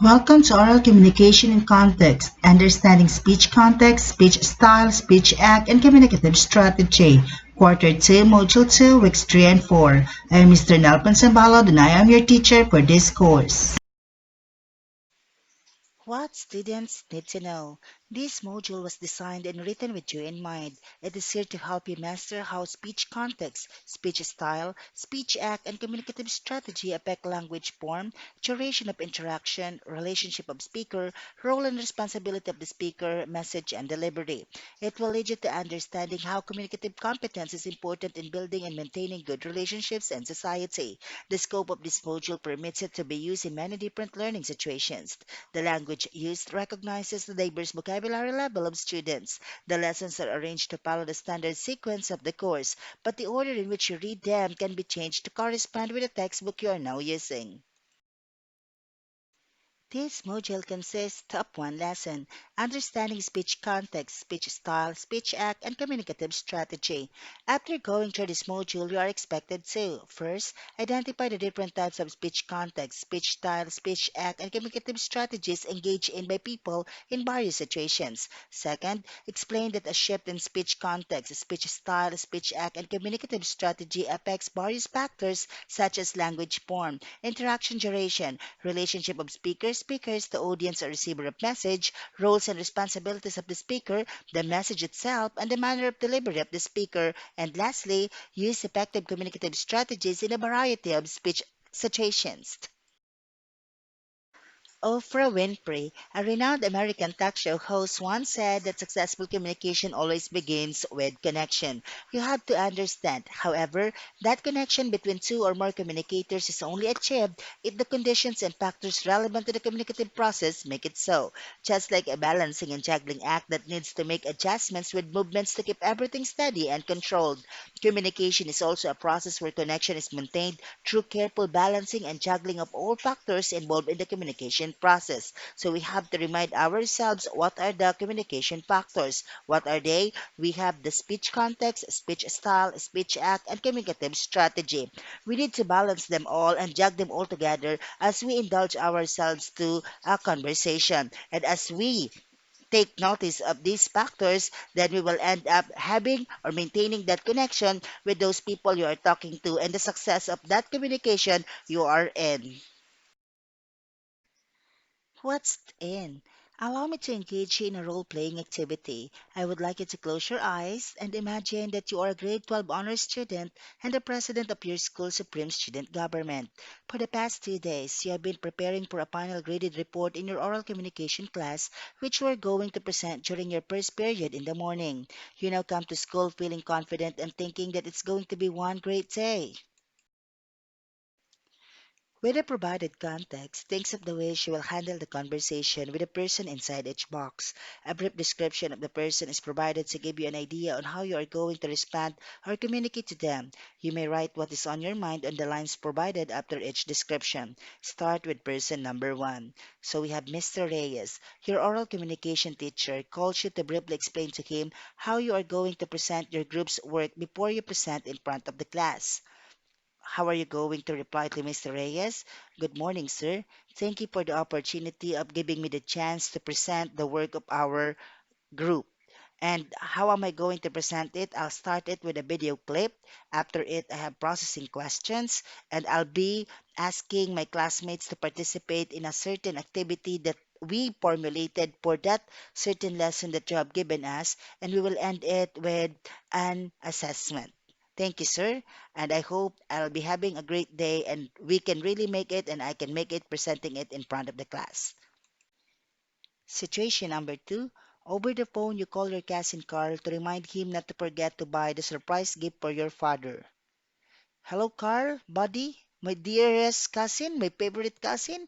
Welcome to Oral Communication in Context, Understanding Speech Context, Speech Style, Speech Act, and Communicative Strategy. Quarter 2, Module 2, Weeks 3 and 4. I am Mr. Nelpon Sambalod and I am your teacher for this course. What students need to know. This module was designed and written with you in mind. It is here to help you master how speech context, speech style, speech act, and communicative strategy affect language form, duration of interaction, relationship of speaker, role and responsibility of the speaker, message, and delivery. It will lead you to understanding how communicative competence is important in building and maintaining good relationships and society. The scope of this module permits it to be used in many different learning situations. The language used recognizes the diverse vocabulary level of students. The lessons are arranged to follow the standard sequence of the course, but the order in which you read them can be changed to correspond with the textbook you are now using. This module consists of one lesson, understanding speech context, speech style, speech act, and communicative strategy. After going through this module, you are expected to first, identify the different types of speech context, speech style, speech act, and communicative strategies engaged in by people in various situations. Second, explain that a shift in speech context, speech style, speech act, and communicative strategy affects various factors such as language form, interaction duration, relationship of speakers, the audience or receiver of message, roles and responsibilities of the speaker, the message itself, and the manner of delivery of the speaker, and lastly, use effective communicative strategies in a variety of speech situations. Oprah Winfrey, a renowned American talk show host, once said that successful communication always begins with connection. You have to understand, however, that connection between two or more communicators is only achieved if the conditions and factors relevant to the communicative process make it so. Just like a balancing and juggling act that needs to make adjustments with movements to keep everything steady and controlled. Communication is also a process where connection is maintained through careful balancing and juggling of all factors involved in the communication process. So we have to remind ourselves what are the communication factors. What are they? We have the speech context, speech style, speech act, and communicative strategy. We need to balance them all and jug them all together as we indulge ourselves to a conversation. And as we take notice of these factors, then we will end up having or maintaining that connection with those people you are talking to and the success of that communication you are in. What's in? Allow me to engage you in a role playing activity. I would like you to close your eyes and imagine that you are a grade 12 honors student and the president of your school's supreme student government. For the past 2 days, you have been preparing for a final graded report in your oral communication class, which you are going to present during your first period in the morning. You now come to school feeling confident and thinking that it's going to be one great day. With the provided context, think of the ways you will handle the conversation with the person inside each box. A brief description of the person is provided to give you an idea on how you are going to respond or communicate to them. You may write what is on your mind on the lines provided after each description. Start with person number one. So we have Mr. Reyes. Your oral communication teacher calls you to briefly explain to him how you are going to present your group's work before you present in front of the class. How are you going to reply to Mr. Reyes? Good morning, sir. Thank you for the opportunity of giving me the chance to present the work of our group. And how am I going to present it? I'll start it with a video clip. After it, I have processing questions, and I'll be asking my classmates to participate in a certain activity that we formulated for that certain lesson that you have given us, and we will end it with an assessment. Thank you, sir, and I hope I'll be having a great day and we can really make it and I can make it presenting it in front of the class. Situation number two. Over the phone, you call your cousin Carl to remind him not to forget to buy the surprise gift for your father. Hello, Carl, buddy, my dearest cousin, my favorite cousin.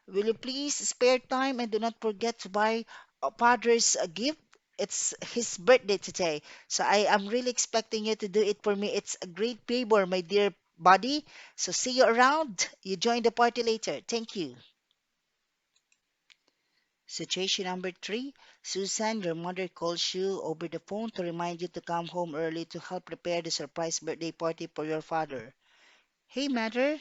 Will you please spare time and do not forget to buy father's gift? It's his birthday today, so I am really expecting you to do it for me. It's a great favor, my dear buddy. So see you around. You join the party later. Thank you. Situation number three. Susan, your mother calls you over the phone to remind you to come home early to help prepare the surprise birthday party for your father. Hey, mother.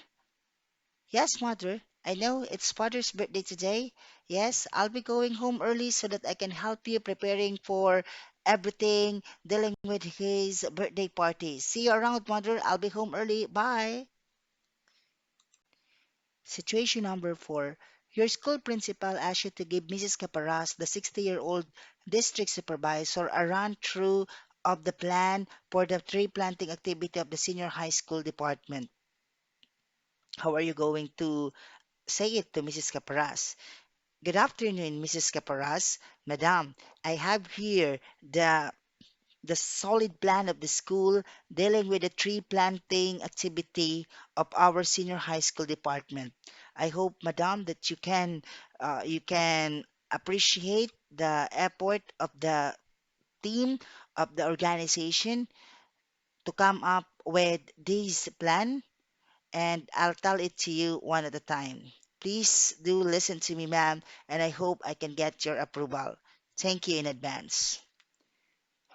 Yes, mother. I know it's father's birthday today. Yes, I'll be going home early so that I can help you preparing for everything dealing with his birthday party. See you around, mother. I'll be home early. Bye. Situation number four. Your school principal asks you to give Mrs. Caparas, the 60-year-old district supervisor, a run through of the plan for the tree planting activity of the senior high school department. How are you going to say it to Mrs. Caparas? Good afternoon, Mrs. Caparas. Madam, I have here the solid plan of the school dealing with the tree planting activity of our senior high school department. I hope, Madam, that you can appreciate the effort of the team of the organization to come up with this plan, and I'll tell it to you one at a time. Please do listen to me, ma'am, and I hope I can get your approval. Thank you in advance.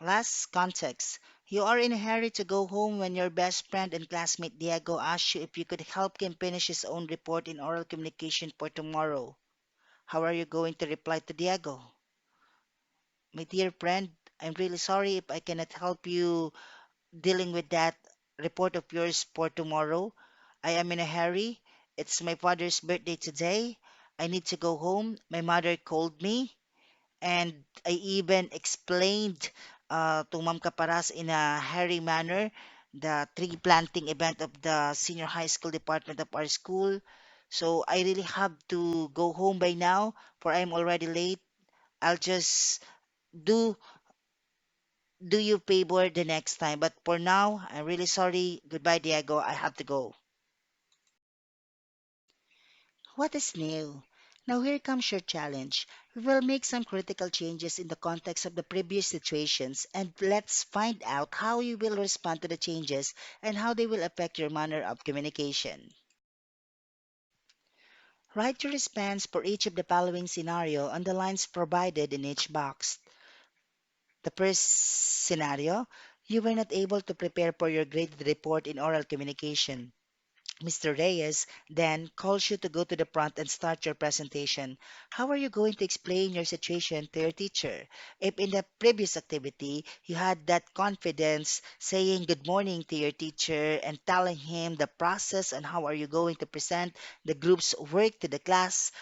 Last context. You are in a hurry to go home when your best friend and classmate Diego asks you if you could help him finish his own report in oral communication for tomorrow. How are you going to reply to Diego? My dear friend, I'm really sorry if I cannot help you dealing with that report of yours for tomorrow. I am in a hurry. It's my father's birthday today. I need to go home. My mother called me, and I even explained to Ma'am Caparas in a hurry manner the tree planting event of the senior high school department of our school. So I really have to go home by now, for I'm already late. I'll just do do you favor the next time. But for now, I'm really sorry. Goodbye, Diego. I have to go. What is new? Now here comes your challenge. We will make some critical changes in the context of the previous situations, and let's find out how you will respond to the changes and how they will affect your manner of communication. Write your response for each of the following scenario on the lines provided in each box. The first scenario, you were not able to prepare for your graded report in oral communication. Mr. Reyes then calls you to go to the front and start your presentation. How are you going to explain your situation to your teacher? If in the previous activity you had that confidence saying good morning to your teacher and telling him the process and how are you going to present the group's work to the class,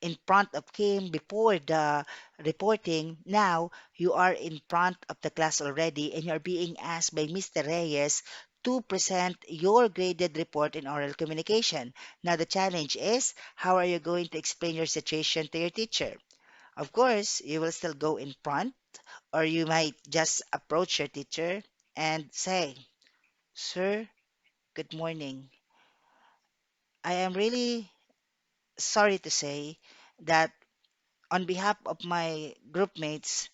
in front of him before the reporting. Now you are in front of the class already and you're being asked by Mr. Reyes to present your graded report in oral communication. Now the challenge is how are you going to explain your situation to your teacher? Of course, you will still go in front or you might just approach your teacher and say, "Sir, good morning. I am really sorry to say that on behalf of my group mates,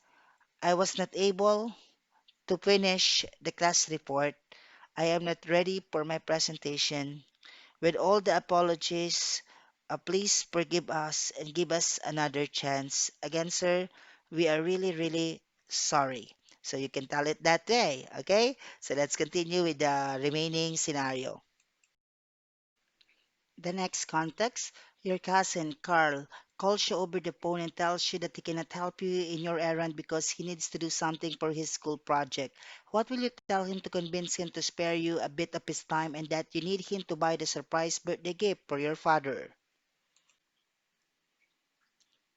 I was not able to finish the class report. I am not ready for my presentation. With all the apologies, please forgive us and give us another chance. Again, sir, we are really, really sorry." So you can tell it that way, okay? So let's continue with the remaining scenario. The next context, your cousin Carl calls you over the phone and tells you that he cannot help you in your errand because he needs to do something for his school project. What will you tell him to convince him to spare you a bit of his time and that you need him to buy the surprise birthday gift for your father?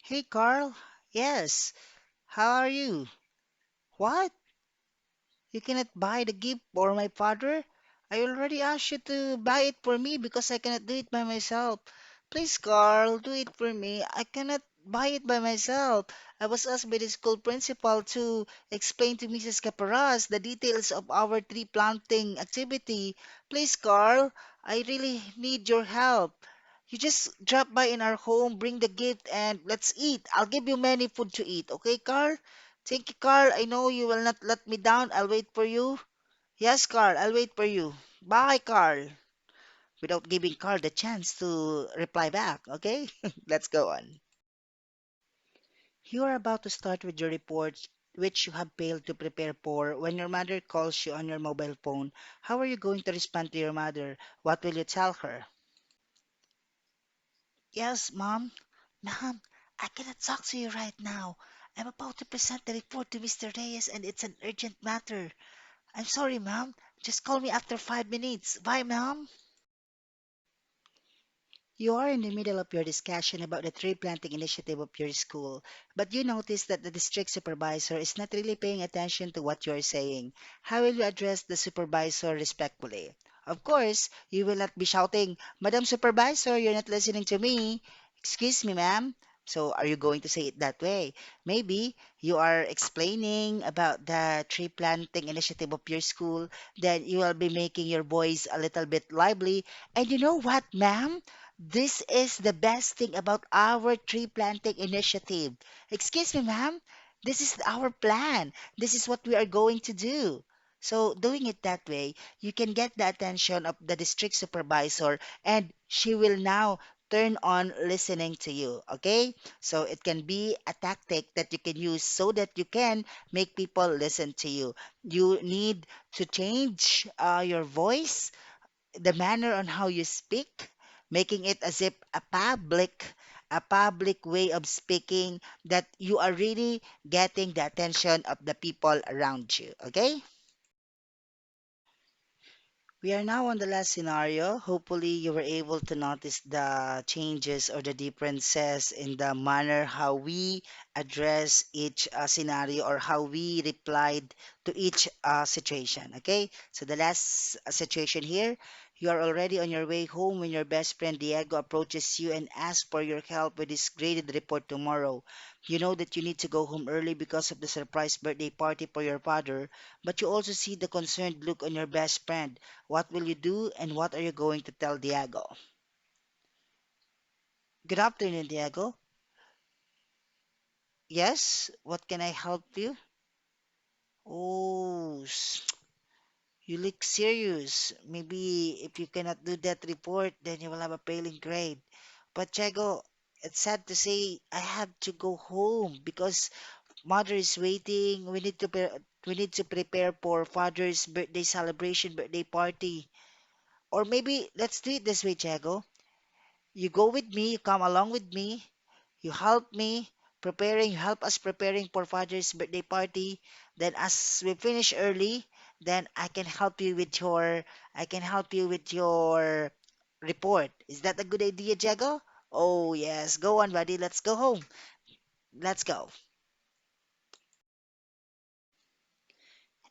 Hey Carl, yes, how are you? What? You cannot buy the gift for my father? I already asked you to buy it for me because I cannot do it by myself. Please, Carl, do it for me. I cannot buy it by myself. I was asked by the school principal to explain to Mrs. Caparas the details of our tree planting activity. Please, Carl, I really need your help. You just drop by in our home, bring the gift, and let's eat. I'll give you many food to eat, okay, Carl? Thank you, Carl. I know you will not let me down. I'll wait for you. Yes, Carl, I'll wait for you. Bye, Carl. Without giving Carl the chance to reply back, okay? Let's go on. You are about to start with your report, which you have failed to prepare for, when your mother calls you on your mobile phone. How are you going to respond to your mother? What will you tell her? Yes, Mom. Mom, I cannot talk to you right now. I'm about to present the report to Mr. Reyes and it's an urgent matter. I'm sorry, Mom. Just call me after 5 minutes. Bye, Mom. You are in the middle of your discussion about the tree planting initiative of your school, but you notice that the district supervisor is not really paying attention to what you are saying. How will you address the supervisor respectfully? Of course, you will not be shouting, Madam Supervisor, you're not listening to me. Excuse me, ma'am. So, are you going to say it that way? Maybe you are explaining about the tree planting initiative of your school, then you will be making your voice a little bit lively. And you know what, ma'am? This is the best thing about our tree planting initiative. Excuse me, ma'am. This is our plan. This is what we are going to do. So, doing it that way, you can get the attention of the district supervisor and she will now turn on listening to you. Okay? So, it can be a tactic that you can use so that you can make people listen to you. You need to change your voice, the manner on how you speak, making it as if a public way of speaking that you are really getting the attention of the people around you. Okay? We are now on the last scenario. Hopefully, you were able to notice the changes or the differences in the manner how we address each scenario or how we replied to each situation. Okay, so the last situation here, you are already on your way home when your best friend Diego approaches you and asks for your help with his graded report tomorrow. You know that you need to go home early because of the surprise birthday party for your father, but you also see the concerned look on your best friend. What will you do and what are you going to tell Diego? Good afternoon, Diego. Yes, what can I help you? Oh, you look serious. Maybe if you cannot do that report, then you will have a failing grade. But Diego, it's sad to say I have to go home because mother is waiting. We need to prepare for father's birthday celebration, birthday party. Or maybe let's do it this way, Diego. You go with me, you come along with me, you help me you help us preparing for father's birthday party. Then as we finish early, then I can help you with your report. Is that a good idea, Jago? Oh yes, go on, buddy. Let's go home. Let's go.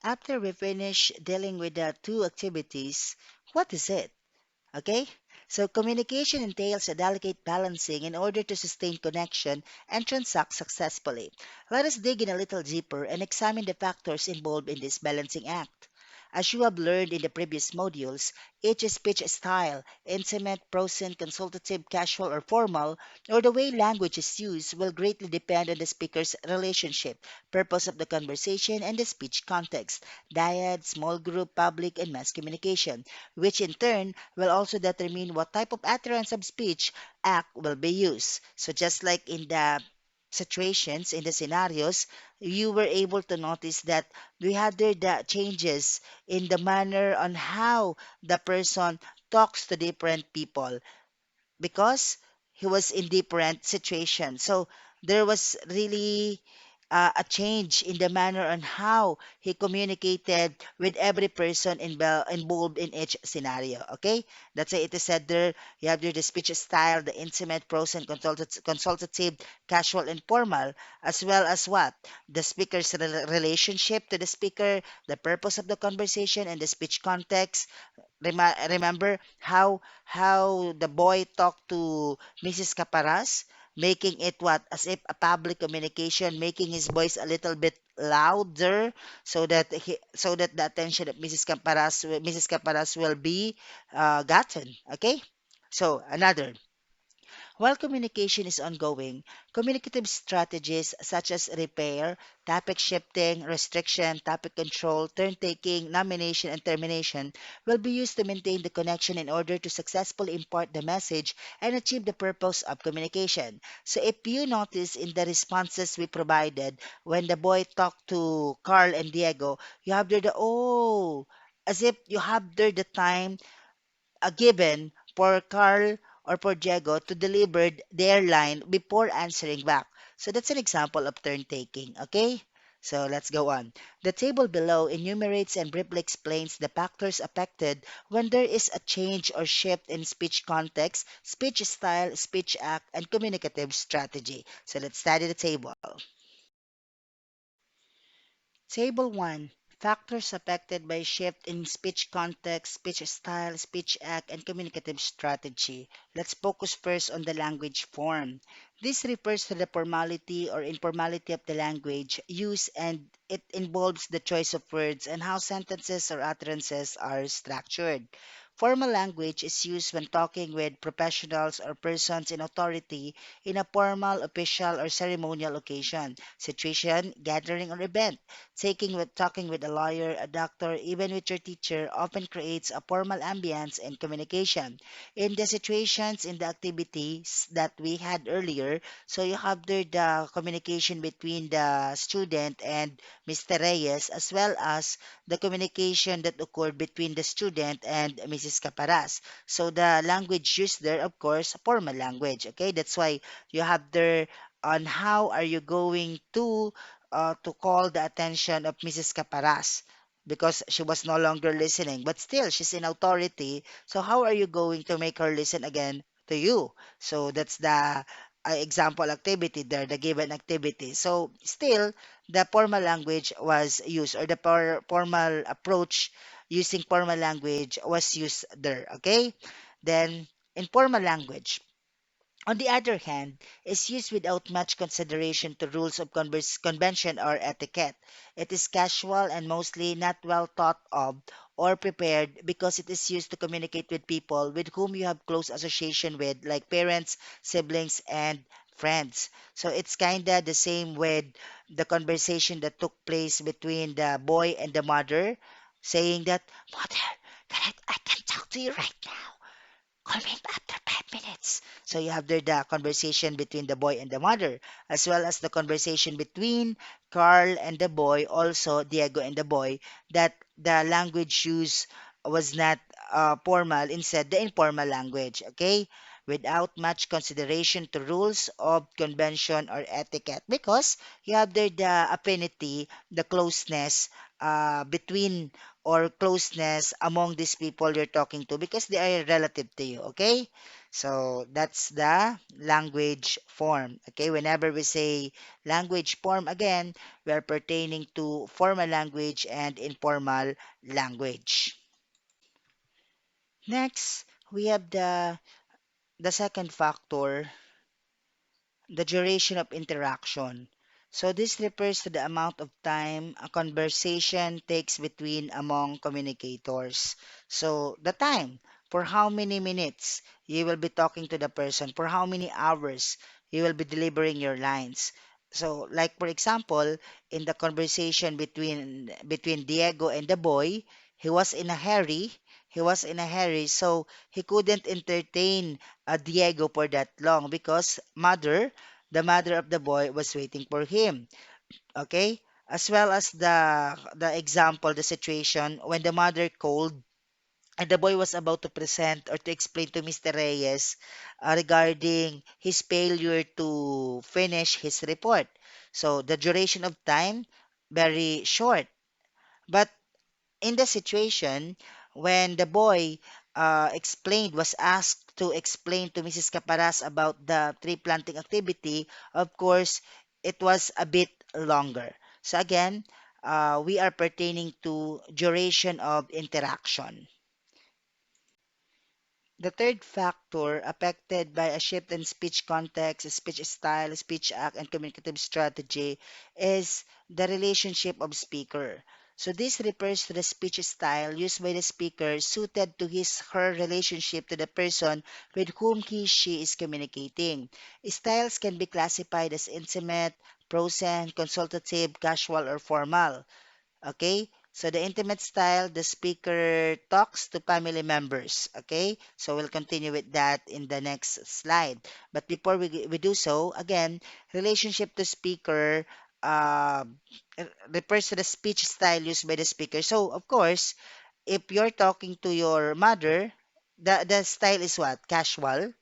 After we finish dealing with the two activities, what is it? Okay? So communication entails a delicate balancing in order to sustain connection and transact successfully. Let us dig in a little deeper and examine the factors involved in this balancing act. As you have learned in the previous modules, each speech style, intimate, prosing, consultative, casual, or formal, or the way language is used will greatly depend on the speaker's relationship, purpose of the conversation, and the speech context, dyad, small group, public, and mass communication, which in turn will also determine what type of utterance of speech act will be used. So just like in the situations, in the scenarios, you were able to notice that we had there the changes in the manner on how the person talks to different people because he was in different situations. So there was really a change in the manner on how he communicated with every person involved in each scenario. Okay, that's why it is said there. You have there the speech style, the intimate, prose, and consultative, casual, and formal, as well as what the speaker's relationship to the speaker, the purpose of the conversation, and the speech context. Remember how the boy talked to Mrs. Caparas, making it what as if a public communication, making his voice a little bit louder so that the attention of Mrs. Caparas will be gotten. Okay. So another. While communication is ongoing, communicative strategies such as repair, topic shifting, restriction, topic control, turn taking, nomination, and termination will be used to maintain the connection in order to successfully impart the message and achieve the purpose of communication. So, if you notice in the responses we provided when the boy talked to Carl and Diego, you have there the as if you have there the time given for Carl or for Diego to deliver their line before answering back. So that's an example of turn taking, okay? So let's go on. The table below enumerates and briefly explains the factors affected when there is a change or shift in speech context, speech style, speech act, and communicative strategy. So let's study the table. Table 1. Factors affected by shift in speech context, speech style, speech act, and communicative strategy. Let's focus first on the language form. This refers to the formality or informality of the language used, and it involves the choice of words and how sentences or utterances are structured. Formal language is used when talking with professionals or persons in authority in a formal, official, or ceremonial occasion, situation, gathering, or event. Talking with a lawyer, a doctor, even with your teacher often creates a formal ambience in communication. In the situations, in the activities that we had earlier, so you have there the communication between the student and Mr. Reyes, as well as the communication that occurred between the student and Mrs. Caparas. So the language used there, of course, formal language. Okay, that's why you have there on how are you going to call the attention of Mrs. Caparas because she was no longer listening. But still, she's in authority. So how are you going to make her listen again to you? So that's the example activity there, the given activity. So still, the formal language was used, or the formal approach using formal language was used there. Okay? Then, informal language, on the other hand, is used without much consideration to rules of convention or etiquette. It is casual and mostly not well thought of or prepared because it is used to communicate with people with whom you have close association with, like parents, siblings, and friends. So it's kinda the same with the conversation that took place between the boy and the mother, saying that, "Mother, I can talk to you right now. Call me after 5 minutes." So you have there the conversation between the boy and the mother, as well as the conversation between Carl and the boy, also Diego and the boy, that the language used was not formal, instead the informal language, okay? Without much consideration to rules of convention or etiquette, because you have there the affinity, the closeness between or closeness among these people you're talking to because they are relative to you, okay? So that's the language form, okay? Whenever we say language form, again, we are pertaining to formal language and informal language. Next, we have the second factor, the duration of interaction. So this refers to the amount of time a conversation takes between among communicators. So the time, for how many minutes you will be talking to the person, for how many hours you will be delivering your lines. So like for example, in the conversation between Diego and the boy, he was in a hurry. He was in a hurry, so he couldn't entertain Diego for that long because the mother of the boy was waiting for him. Okay? As well as the example, the situation when the mother called and the boy was about to present or to explain to Mr. Reyes regarding his failure to finish his report. So the duration of time very short. But in the situation when the boy was asked to explain to Mrs. Caparas about the tree planting activity, of course, it was a bit longer. So again, we are pertaining to duration of interaction. The third factor affected by a shift in speech context, speech style, speech act, and communicative strategy is the relationship of speaker. So this refers to the speech style used by the speaker suited to her relationship to the person with whom she is communicating. Styles can be classified as intimate, prosaic, consultative, casual, or formal. Okay? So the intimate style, the speaker talks to family members. Okay? So we'll continue with that in the next slide. But before we do so, again, relationship to speaker uh, refers to the speech style used by the speaker. So, of course, if you're talking to your mother, the style is what? Casual.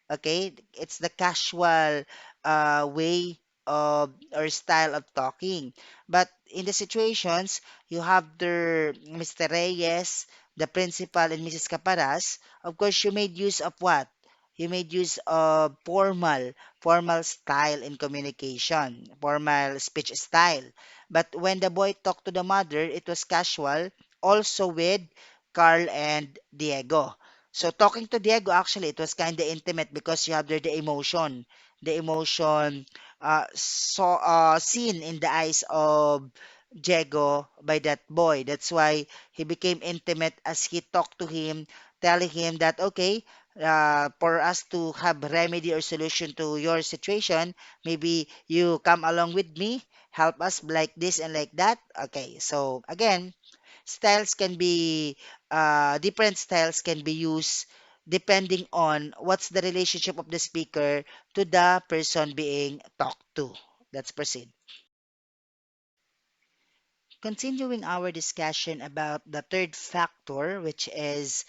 Okay, it's the casual way of or style of talking. But in the situations, you have the Mr. Reyes, the principal, and Mrs. Caparas. Of course, you made use of what? You made use of formal style in communication, formal speech style. But when the boy talked to the mother, it was casual, also with Carl and Diego. So talking to Diego, actually, it was kind of intimate because you have there the emotion seen in the eyes of Diego by that boy. That's why he became intimate as he talked to him, telling him that, okay, for us to have remedy or solution to your situation, maybe you come along with me, help us like this and like that. Okay, so again, styles can be different styles can be used depending on what's the relationship of the speaker to the person being talked to. Let's proceed. Continuing our discussion about the third factor, which is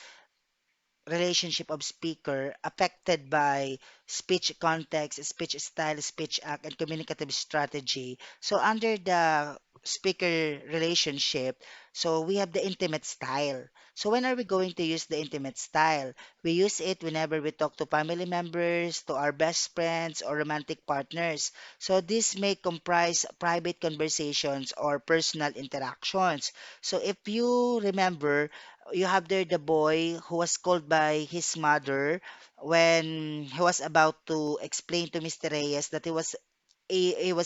relationship of speaker affected by speech context, speech style, speech act, and communicative strategy. So under the speaker relationship, so we have the intimate style. So when are we going to use the intimate style? We use it whenever we talk to family members, to our best friends, or romantic partners. So this may comprise private conversations or personal interactions. So if you remember, you have there the boy who was called by his mother when he was about to explain to Mr. Reyes that he was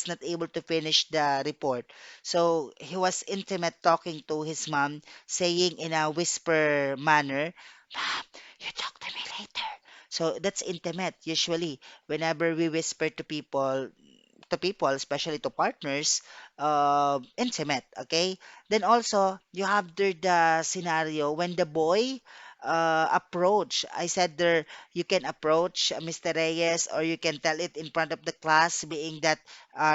not able to finish the report. So he was intimate talking to his mom, saying in a whisper manner, "Mom, you talk to me later." So that's intimate. Usually, whenever we whisper to people, especially to partners, intimate, okay? Then also, you have the scenario when the boy approach. I said there, you can approach Mr. Reyes or you can tell it in front of the class, being that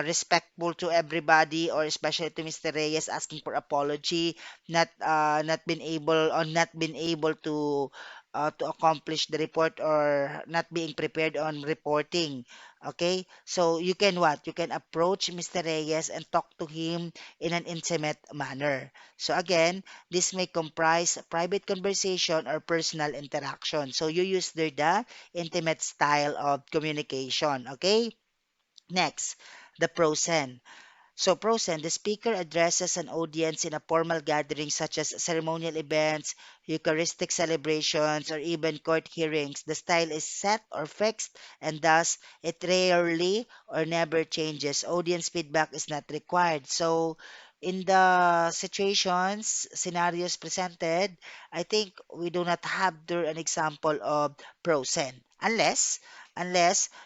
respectful to everybody or especially to Mr. Reyes asking for apology, not been able or not been able to accomplish the report or not being prepared on reporting. Okay, so you can what? You can approach Mr. Reyes and talk to him in an intimate manner. So again, this may comprise private conversation or personal interaction. So you use the intimate style of communication. Okay, next, the prosen. So, Prosen, the speaker addresses an audience in a formal gathering such as ceremonial events, Eucharistic celebrations, or even court hearings. The style is set or fixed, and thus it rarely or never changes. Audience feedback is not required. So, in the scenarios presented, I think we do not have there an example of Prosen, unless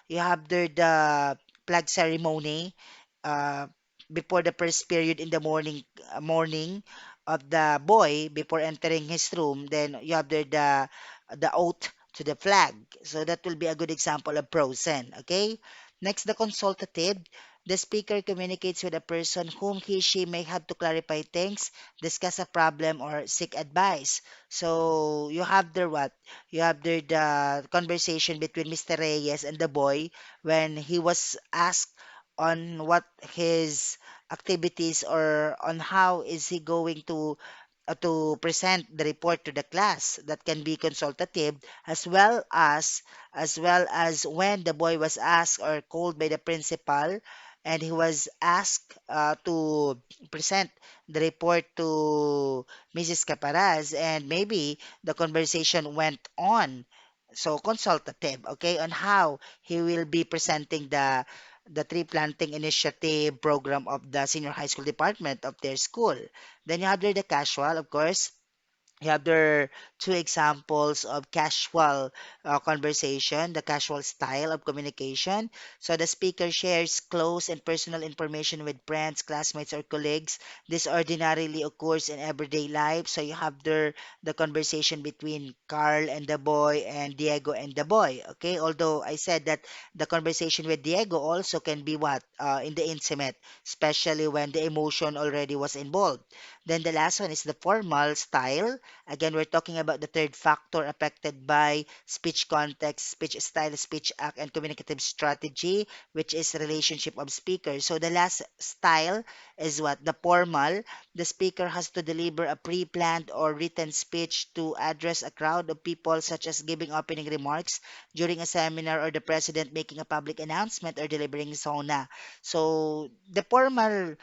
you have there the flag ceremony. Uh, Before the first period in the morning of the boy before entering his room, then you have the oath to the flag. So that will be a good example of prosen. Okay, next, the consultative. The speaker communicates with a person whom she may have to clarify things, discuss a problem, or seek advice. So you have the what? You have the conversation between Mr. Reyes and the boy when he was asked on what his activities or on how is he going to present the report to the class. That can be consultative, as well as when the boy was asked or called by the principal and he was asked to present the report to Mrs. Caparaz, and maybe the conversation went on. So consultative, okay, on how he will be presenting the tree planting initiative program of the senior high school department of their school. Then you have there the casual, of course. You have there two examples of casual conversation, the casual style of communication. So the speaker shares close and personal information with friends, classmates, or colleagues. This ordinarily occurs in everyday life. So you have there the conversation between Carl and the boy and Diego and the boy. Okay, although I said that the conversation with Diego also can be what in the intimate, especially when the emotion already was involved. Then the last one is the formal style. Again, we're talking about about the third factor affected by speech context, speech style, speech act, and communicative strategy, which is relationship of speakers. So the last style is what? The formal. The speaker has to deliver a pre-planned or written speech to address a crowd of people, such as giving opening remarks during a seminar or the president making a public announcement or delivering sona. So the formal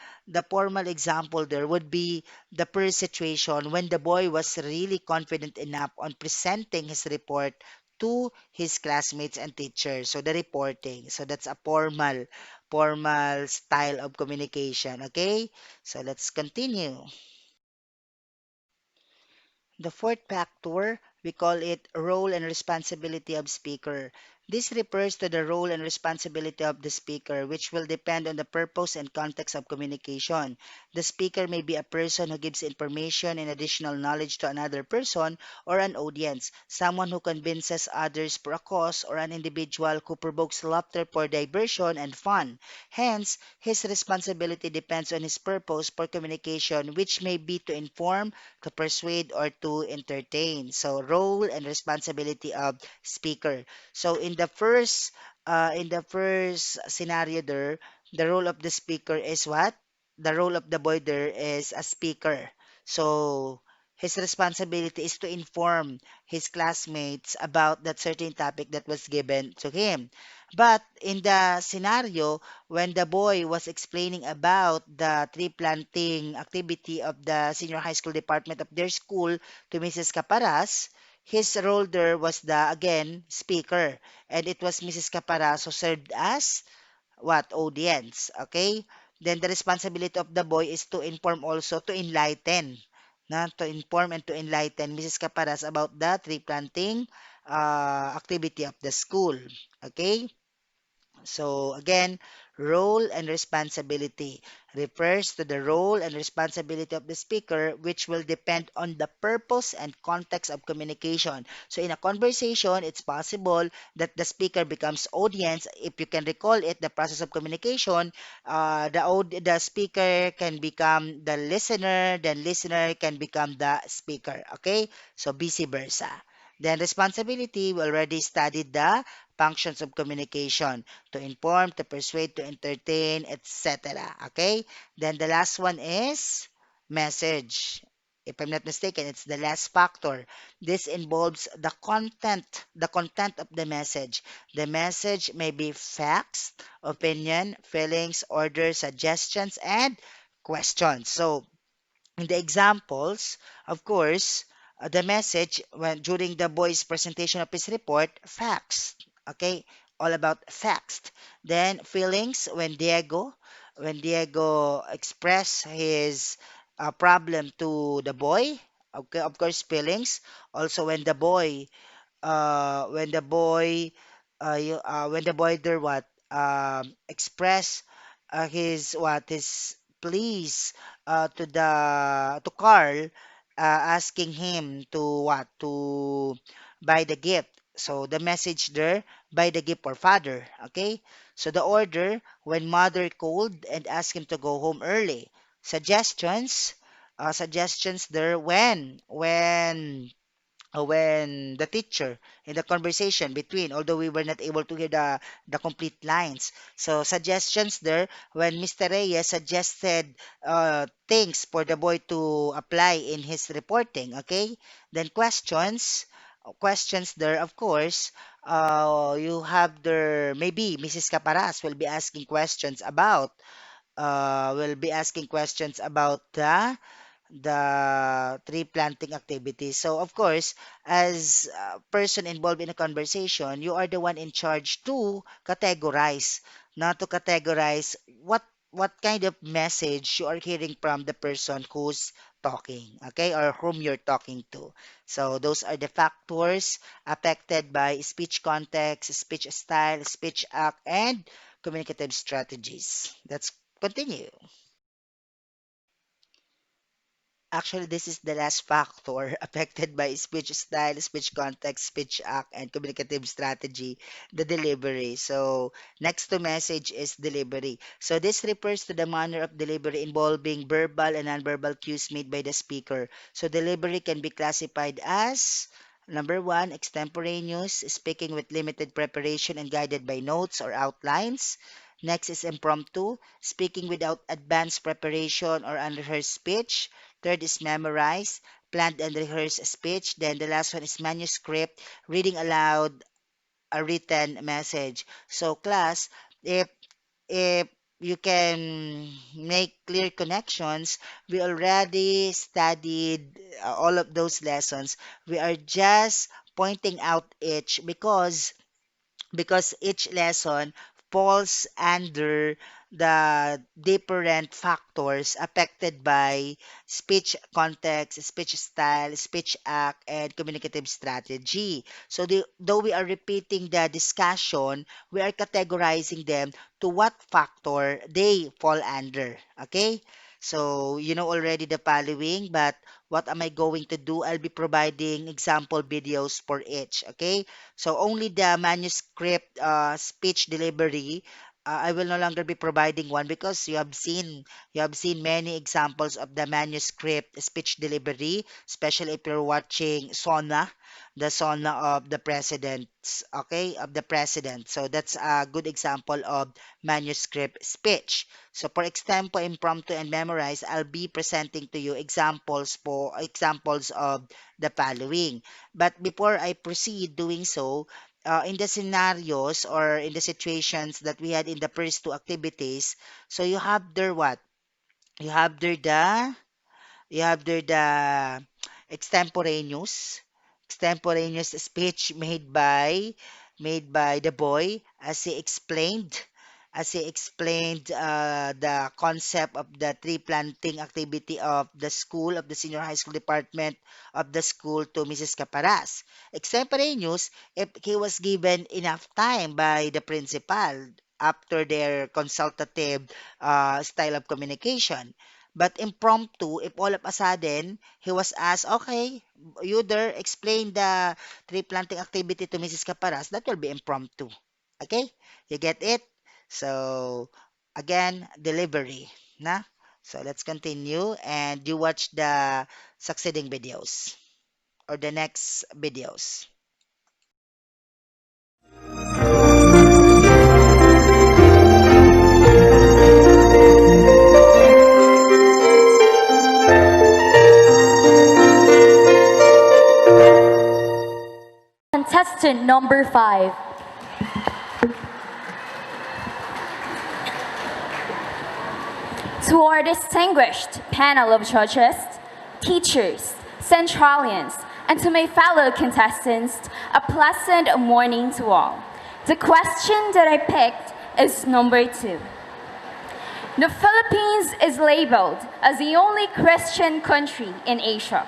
example there would be the first situation when the boy was really confident enough on presenting his report to his classmates and teachers. So the reporting. So that's a formal style of communication. Okay? So let's continue. The fourth factor, we call it role and responsibility of speaker. This refers to the role and responsibility of the speaker, which will depend on the purpose and context of communication. The speaker may be a person who gives information and additional knowledge to another person or an audience, someone who convinces others for a cause, or an individual who provokes laughter for diversion and fun. Hence, his responsibility depends on his purpose for communication, which may be to inform, to persuade, or to entertain. So role and responsibility of speaker. So in the first scenario there, the role of the speaker is what? The role of the boy there is a speaker. So his responsibility is to inform his classmates about that certain topic that was given to him. But in the scenario when the boy was explaining about the tree planting activity of the senior high school department of their school to Mrs. Caparas, his role there was the, again, speaker. And it was Mrs. Caparas who served as what? Audience. Okay? Then the responsibility of the boy is to inform also, to enlighten. To inform and to enlighten Mrs. Caparas about the tree planting activity of the school. Okay? So again, role and responsibility refers to the role and responsibility of the speaker, which will depend on the purpose and context of communication. So in a conversation, it's possible that the speaker becomes audience. If you can recall it, the process of communication, the speaker can become the listener, then listener can become the speaker. Okay, so vice versa. Then responsibility, we already studied the functions of communication: to inform, to persuade, to entertain, etc. Okay? Then the last one is message. If I'm not mistaken, it's the last factor. This involves the content of the message. The message may be facts, opinion, feelings, orders, suggestions, and questions. So in the examples, of course, the message when during the boy's presentation of his report, facts, okay, all about facts. Then feelings when Diego expressed his problem to the boy, okay, of course, feelings. Also, when the boy there what express his pleas to Carl, asking him to what to buy the gift. So the message there, buy the gift for father. Okay, so the order, when mother called and asked him to go home early. Suggestions there, when the teacher in the conversation between, although we were not able to hear the complete lines. So suggestions there when Mr. Reyes suggested things for the boy to apply in his reporting. Okay, then questions there, of course. You have there, maybe Mrs. Caparas will be asking questions about the tree planting activity. So, of course, as a person involved in a conversation, you are the one in charge to categorize, not to categorize what kind of message you are hearing from the person who's talking, okay, or whom you're talking to. So, those are the factors affected by speech context, speech style, speech act, and communicative strategies. Let's continue. Actually, this is the last factor affected by speech style, speech context, speech act, and communicative strategy, the delivery. So, next to message is delivery. So, this refers to the manner of delivery involving verbal and nonverbal cues made by the speaker. So, delivery can be classified as number one, extemporaneous, speaking with limited preparation and guided by notes or outlines. Next is impromptu, speaking without advanced preparation or unrehearsed speech. Third is memorize, planned and rehearsed speech. Then the last one is manuscript, reading aloud a written message. So class, if you can make clear connections, we already studied all of those lessons. We are just pointing out each because each lesson falls under the different factors affected by speech context, speech style, speech act, and communicative strategy. So, though we are repeating the discussion, we are categorizing them to what factor they fall under. Okay? So, you know already the following, but what am I going to do? I'll be providing example videos for each. Okay? So only the manuscript speech delivery, I will no longer be providing one because you have seen many examples of the manuscript speech delivery, especially if you're watching the Sona of the presidents, okay, of the president. So that's a good example of manuscript speech. So for example, impromptu and memorize, I'll be presenting to you examples of the following. But before I proceed doing so, in the scenarios or in the situations that we had in the first two activities, so you have there what? You have there the extemporaneous speech made by the boy as he explained the concept of the tree planting activity of the school of the senior high school department of the school to Mrs. Caparas. Extemporaneous if he was given enough time by the principal after their consultative style of communication. But impromptu, if all of a sudden he was asked, okay, you there explain the tree planting activity to Mrs. Caparas, that will be impromptu. Okay? You get it? So, again, delivery. Na? So, let's continue and you watch the succeeding videos or the next videos. Contestant number 5. To our distinguished panel of judges, teachers, centralians, and to my fellow contestants, a pleasant morning to all. The question that I picked is number 2. The Philippines is labeled as the only Christian country in Asia.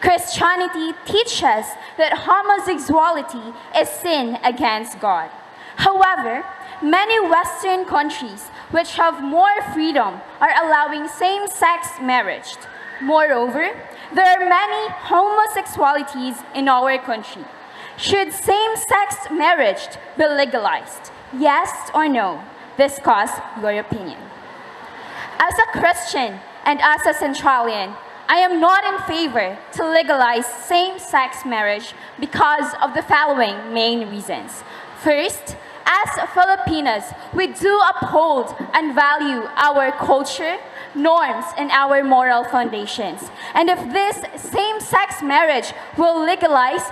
Christianity teaches that homosexuality is sin against God. However, many Western countries which have more freedom are allowing same-sex marriage. Moreover, there are many homosexualities in our country. Should same-sex marriage be legalized? Yes or no? Discuss your opinion. As a Christian and as a Centralian, I am not in favor to legalize same-sex marriage because of the following main reasons. First, as Filipinos, we do uphold and value our culture, norms, and our moral foundations. And if this same-sex marriage will legalize,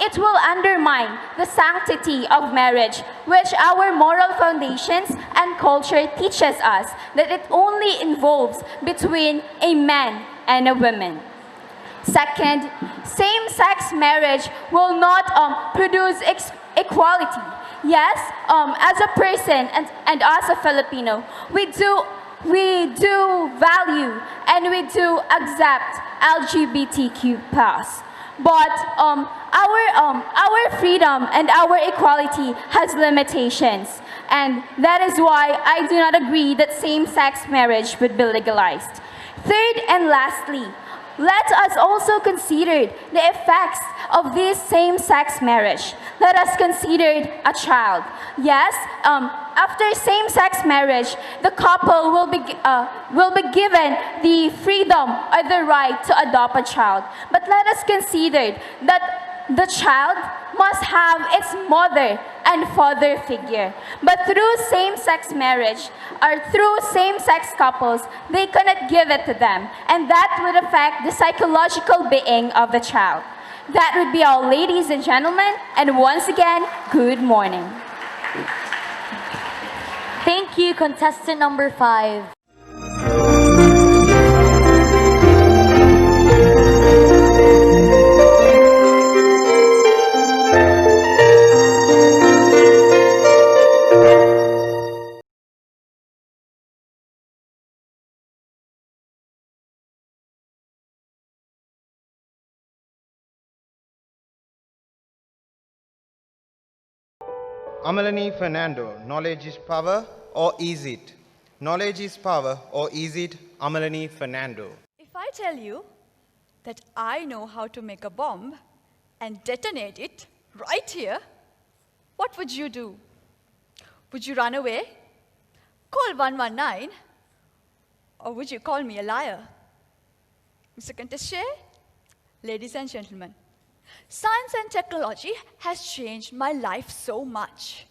it will undermine the sanctity of marriage, which our moral foundations and culture teaches us that it only involves between a man and a woman. Second, same-sex marriage will not produce equality. Yes, as a person and as a Filipino, we do value and we do accept LGBTQ+. But our freedom and our equality has limitations. And that is why I do not agree that same-sex marriage would be legalized. Third and lastly, Let us also consider the effects of this same-sex marriage. Let us consider a child. Yes, after same-sex marriage, the couple will be given the freedom or the right to adopt a child. But let us consider that the child must have its mother and father figure. But through same-sex marriage or through same-sex couples, they cannot give it to them. And that would affect the psychological being of the child. That would be all, ladies and gentlemen. And once again, good morning. Thank you, contestant number 5. Amalani Fernando, knowledge is power or is it? Knowledge is power or is it? Amalani Fernando. If I tell you that I know how to make a bomb and detonate it right here, what would you do? Would you run away? Call 119? Or would you call me a liar? Mr. Contestant, ladies and gentlemen, science and technology has changed my life so much.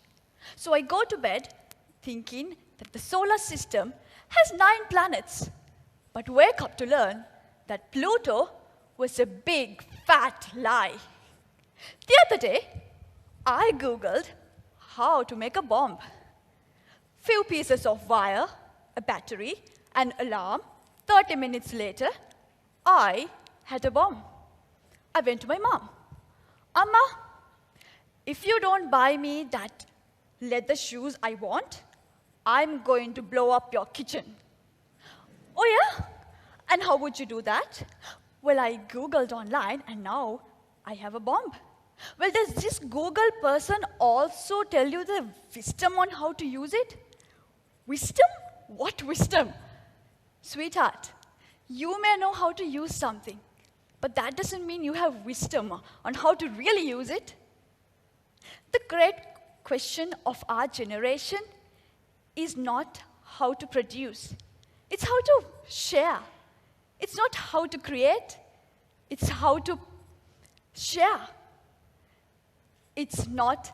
So I go to bed thinking that the solar system has 9 planets, but wake up to learn that Pluto was a big, fat lie. The other day, I Googled how to make a bomb. Few pieces of wire, a battery, an alarm. 30 minutes later, I had a bomb. I went to my mom. Amma, if you don't buy me that leather shoes I want, I'm going to blow up your kitchen. Oh yeah? And how would you do that? Well, I Googled online and now I have a bomb. Well, does this Google person also tell you the wisdom on how to use it? Wisdom? What wisdom? Sweetheart, you may know how to use something, but that doesn't mean you have wisdom on how to really use it. The great question of our generation is not how to produce. It's how to share. It's not how to create. It's how to share. It's not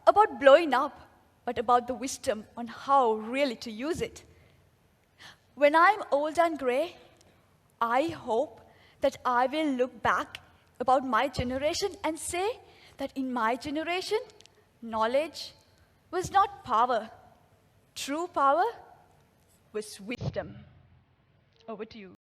about blowing up, but about the wisdom on how really to use it. When I'm old and gray, I hope that I will look back about my generation and say that in my generation, knowledge was not power. True power was wisdom. Over to you.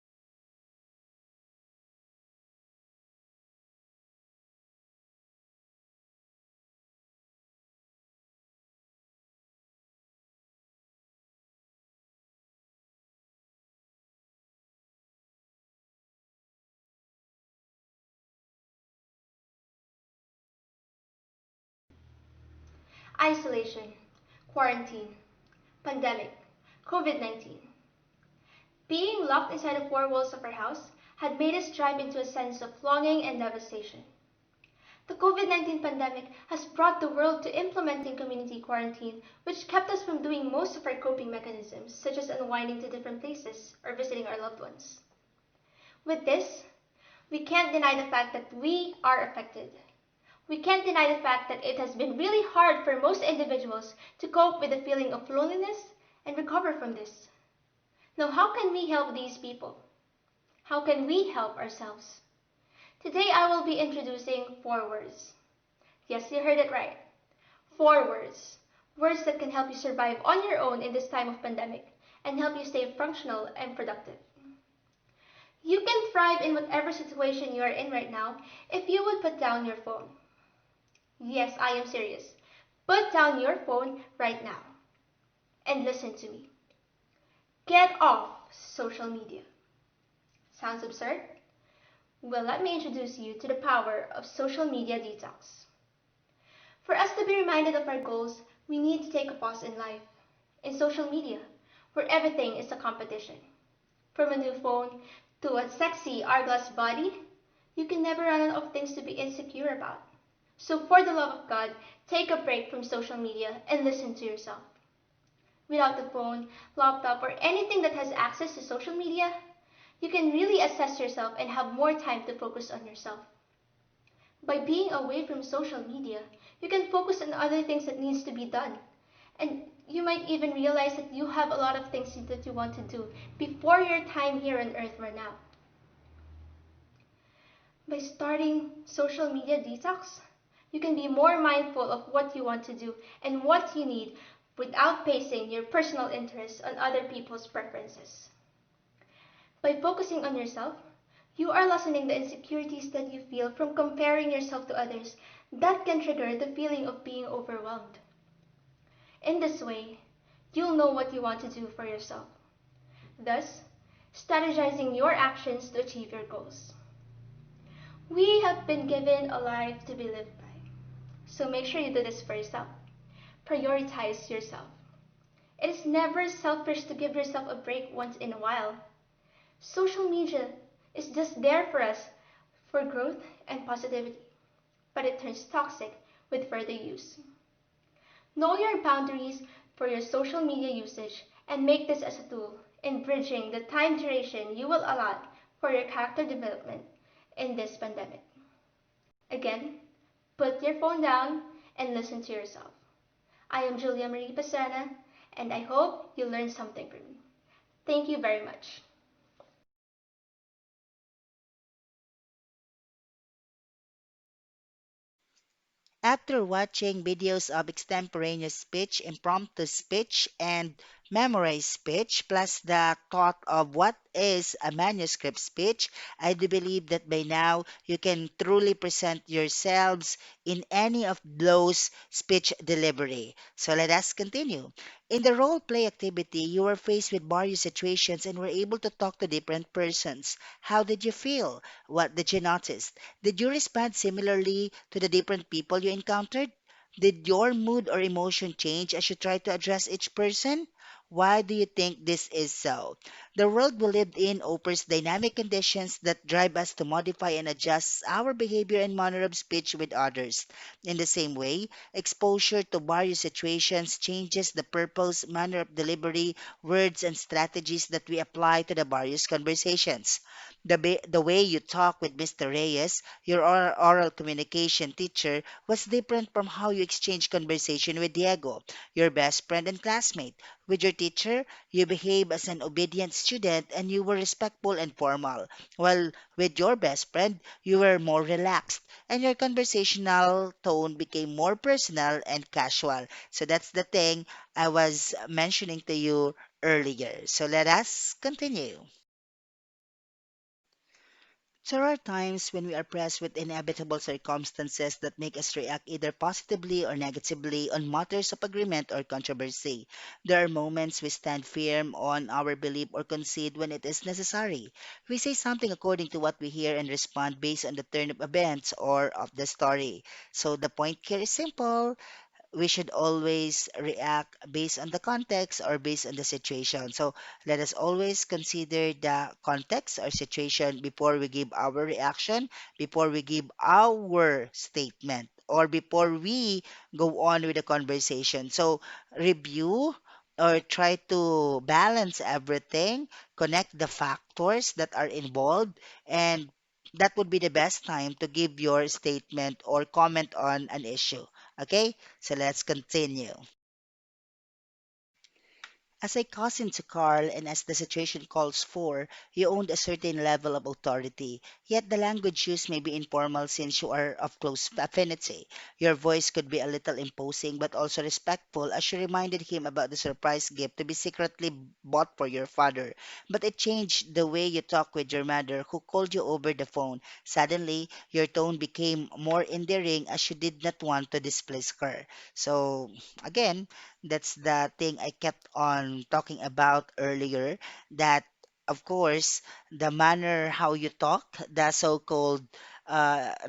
Isolation, quarantine, pandemic, COVID-19. Being locked inside the four walls of our house had made us drive into a sense of longing and devastation. The COVID-19 pandemic has brought the world to implementing community quarantine, which kept us from doing most of our coping mechanisms, such as unwinding to different places or visiting our loved ones. With this, we can't deny the fact that we are affected. We can't deny the fact that it has been really hard for most individuals to cope with the feeling of loneliness and recover from this. Now, how can we help these people? How can we help ourselves? Today, I will be introducing 4 words. Yes, you heard it right. 4 words. Words that can help you survive on your own in this time of pandemic and help you stay functional and productive. You can thrive in whatever situation you are in right now if you would put down your phone. Yes, I am serious. Put down your phone right now and listen to me. Get off social media. Sounds absurd? Well, let me introduce you to the power of social media detox. For us to be reminded of our goals, we need to take a pause in life, in social media, where everything is a competition. From a new phone to a sexy hourglass body, you can never run out of things to be insecure about. So, for the love of God, take a break from social media and listen to yourself. Without the phone, laptop, or anything that has access to social media, you can really assess yourself and have more time to focus on yourself. By being away from social media, you can focus on other things that needs to be done. And you might even realize that you have a lot of things that you want to do before your time here on earth run out. By starting social media detox, you can be more mindful of what you want to do and what you need without basing your personal interests on other people's preferences. By focusing on yourself, you are lessening the insecurities that you feel from comparing yourself to others that can trigger the feeling of being overwhelmed. In this way, you'll know what you want to do for yourself, thus strategizing your actions to achieve your goals. We have been given a life to be lived by, so make sure you do this for yourself. Prioritize yourself. It is never selfish to give yourself a break once in a while. Social media is just there for us for growth and positivity, but it turns toxic with further use. Know your boundaries for your social media usage and make this as a tool in bridging the time duration you will allot for your character development in this pandemic. Again, put your phone down and listen to yourself. I am Julia Marie Pastrana, and I hope you learned something from me. Thank you very much. After watching videos of extemporaneous speech, impromptu speech, and memorized speech, plus the thought of what is a manuscript speech, I do believe that by now you can truly present yourselves in any of those speech delivery. So let us continue. In the role play activity, you were faced with various situations and were able to talk to different persons. How did you feel? What did you notice? Did you respond similarly to the different people you encountered? Did your mood or emotion change as you try to address each person? Why do you think this is so? The world we live in offers dynamic conditions that drive us to modify and adjust our behavior and manner of speech with others. In the same way, exposure to various situations changes the purpose, manner of delivery, words, and strategies that we apply to the various conversations. The way you talk with Mr. Reyes, your oral communication teacher, was different from how you exchange conversation with Diego, your best friend and classmate. With your teacher, you behave as an obedient student and you were respectful and formal, while with your best friend, you were more relaxed and your conversational tone became more personal and casual. So that's the thing I was mentioning to you earlier. So let us continue. There are times when we are pressed with inevitable circumstances that make us react either positively or negatively on matters of agreement or controversy. There are moments we stand firm on our belief or concede when it is necessary. We say something according to what we hear and respond based on the turn of events or of the story. So the point here is simple: we should always react based on the context or based on the situation. So let us always consider the context or situation before we give our reaction, before we give our statement, or before we go on with the conversation. So review or try to balance everything, connect the factors that are involved, and that would be the best time to give your statement or comment on an issue. Okay, so let's continue. As a cousin to Carl, and as the situation calls for, you owned a certain level of authority. Yet the language used may be informal since you are of close affinity. Your voice could be a little imposing but also respectful as you reminded him about the surprise gift to be secretly bought for your father. But it changed the way you talk with your mother, who called you over the phone. Suddenly, your tone became more endearing as you did not want to displease her. So, again, that's the thing I kept on talking about earlier. That, of course, the manner how you talk, the so-called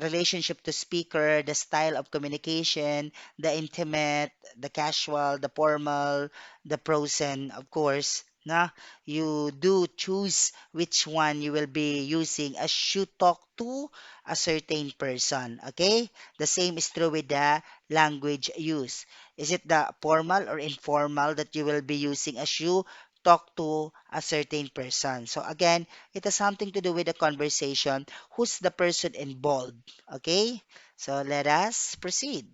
relationship to speaker, the style of communication, the intimate, the casual, the formal, the pros, and of course, Na you do choose which one you will be using as you talk to a certain person. Okay? The same is true with the language use. Is it the formal or informal that you will be using as you talk to a certain person? So again, it has something to do with the conversation. Who's the person involved? Okay? So let us proceed.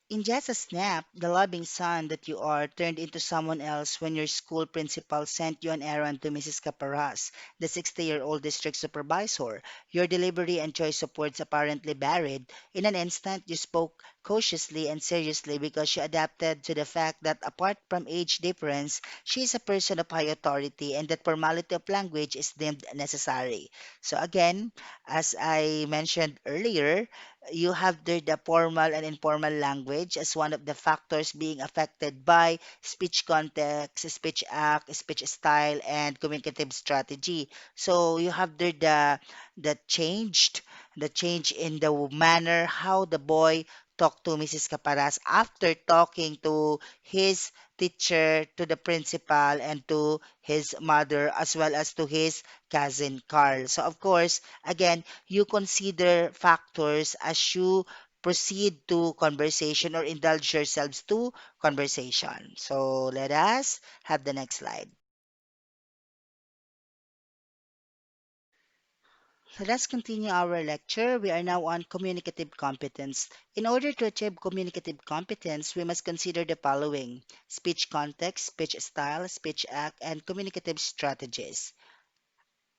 In just a snap, the loving son that you are turned into someone else when your school principal sent you on errand to Mrs. Caparas, the 60-year-old district supervisor. Your delivery and choice of words apparently varied. In an instant, you spoke cautiously and seriously because you adapted to the fact that apart from age difference, she is a person of high authority and that formality of language is deemed necessary. So again, as I mentioned earlier, you have there the formal and informal language as one of the factors being affected by speech context, speech act, speech style, and communicative strategy. So you have there the changed the change in the manner how the boy talked to Mrs. Caparas after talking to his teacher, to the principal, and to his mother, as well as to his cousin Carl. So of course, again, you consider factors as you proceed to conversation or indulge yourselves to conversation. So let us have the next slide. So let's continue our lecture. We are now on communicative competence. In order to achieve communicative competence, we must consider the following: speech context, speech style, speech act, and communicative strategies.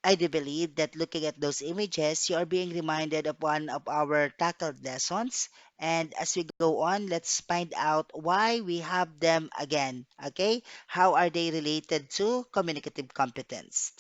I do believe that looking at those images, you are being reminded of one of our tackled lessons. And as we go on, let's find out why we have them again. Okay? How are they related to communicative competence?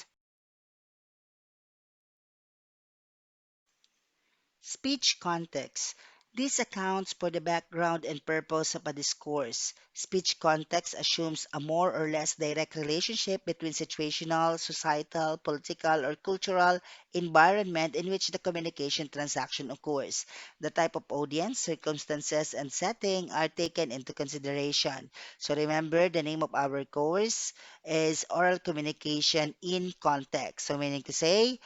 Speech context. This accounts for the background and purpose of a discourse. Speech context assumes a more or less direct relationship between situational, societal, political, or cultural environment in which the communication transaction occurs. The type of audience, circumstances, and setting are taken into consideration. So remember, the name of our course is Oral Communication in Context. So meaning to say,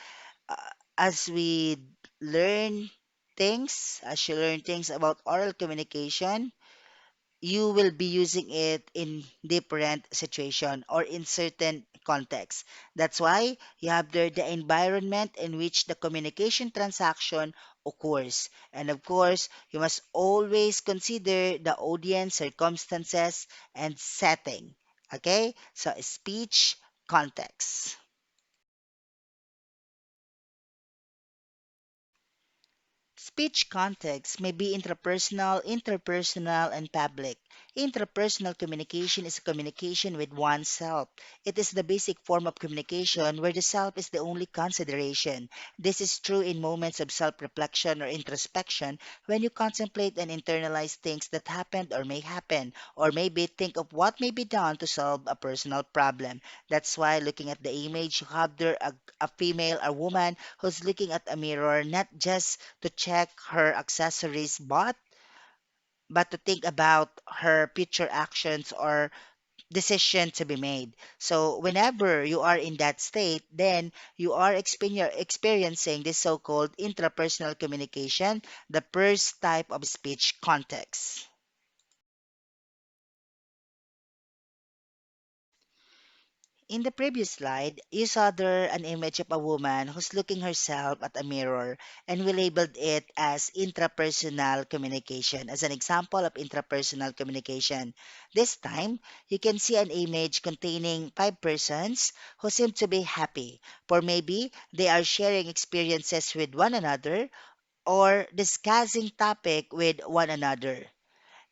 uh, as we learn as you learn things about oral communication, you will be using it in different situation or in certain context. That's why you have there the environment in which the communication transaction occurs. And of course, you must always consider the audience, circumstances, and setting. Okay? So speech context. Speech context may be intrapersonal, interpersonal, and public. Intrapersonal communication is communication with oneself. It is the basic form of communication where the self is the only consideration. This is true in moments of self reflection or introspection when you contemplate and internalize things that happened or may happen, or maybe think of what may be done to solve a personal problem. That's why looking at the image, you have there a female, a woman who's looking at a mirror, not just to check her accessories but to think about her future actions or decision to be made. So whenever you are in that state, then you are experiencing this so-called intrapersonal communication, the first type of speech context. In the previous slide, you saw there an image of a woman who's looking herself at a mirror, and we labeled it as intrapersonal communication, as an example of intrapersonal communication. This time, you can see an image containing five persons who seem to be happy, for maybe they are sharing experiences with one another or discussing topic with one another.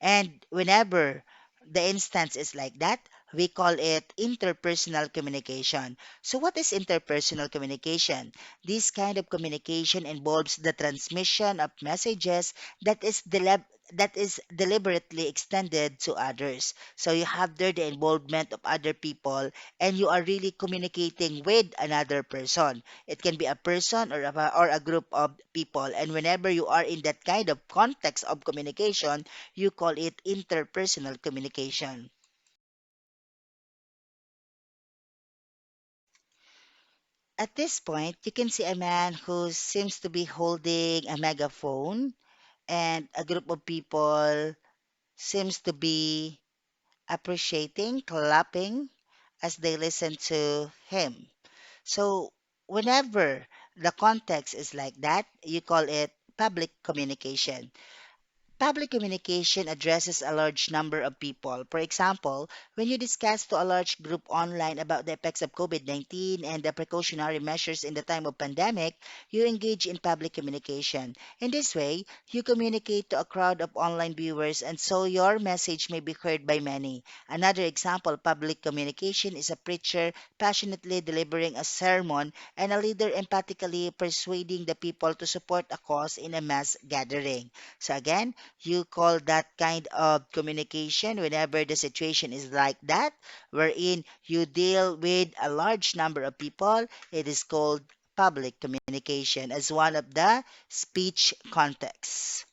And whenever the instance is like that, we call it interpersonal communication. So, what is interpersonal communication? This kind of communication involves the transmission of messages that is that is deliberately extended to others. So you have there the involvement of other people and you are really communicating with another person. It can be a person or a group of people. And whenever you are in that kind of context of communication, you call it interpersonal communication. At this point, you can see a man who seems to be holding a megaphone, and a group of people seems to be appreciating, clapping as they listen to him. So, whenever the context is like that, you call it public communication. Public communication addresses a large number of people. For example, when you discuss to a large group online about the effects of COVID-19 and the precautionary measures in the time of pandemic, you engage in public communication. In this way, you communicate to a crowd of online viewers and so your message may be heard by many. Another example of public communication is a preacher passionately delivering a sermon and a leader empathically persuading the people to support a cause in a mass gathering. So again, you call that kind of communication whenever the situation is like that, wherein you deal with a large number of people. It is called public communication as one of the speech contexts.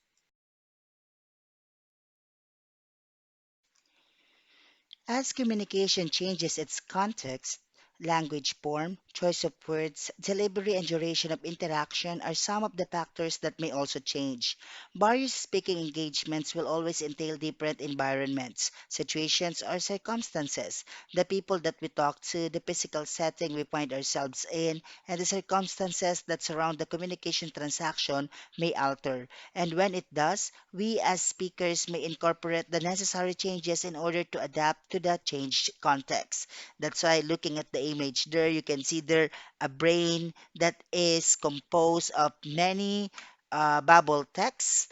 As communication changes its context, language form, choice of words, delivery, and duration of interaction are some of the factors that may also change. Various speaking engagements will always entail different environments, situations, or circumstances. The people that we talk to, the physical setting we find ourselves in, and the circumstances that surround the communication transaction may alter. And when it does, we as speakers may incorporate the necessary changes in order to adapt to the changed context. That's why looking at the image there, you can see there a brain that is composed of many bubble texts.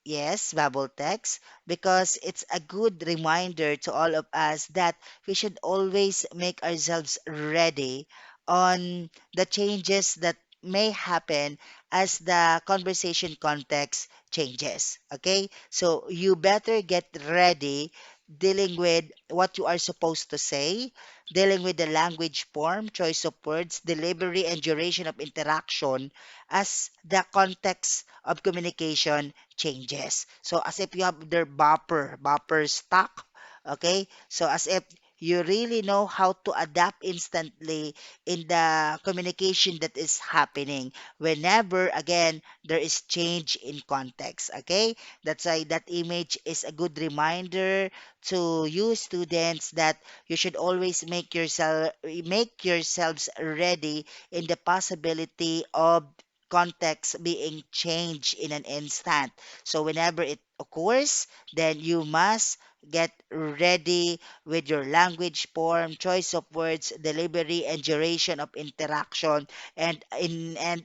Yes, bubble text, because it's a good reminder to all of us that we should always make ourselves ready on the changes that may happen as the conversation context changes. Okay? So you better get ready dealing with what you are supposed to say, dealing with the language form, choice of words, delivery, and duration of interaction as the context of communication changes. So as if you have their buffer stock, okay? So as if you really know how to adapt instantly in the communication that is happening whenever again there is change in context, okay? That's why that image is a good reminder to you students that you should always make yourselves ready in the possibility of context being changed in an instant. So whenever it occurs, then you must get ready with your language form, choice of words, delivery, and duration of interaction, and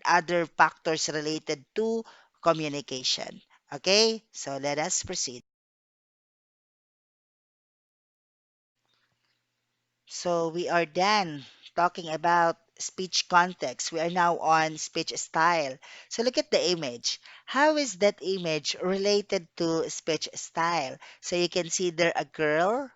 other factors related to communication. Okay, so let us proceed. So we are done talking about speech context. We are now on speech style. So look at the image. How is that image related to speech style? So you can see there a girl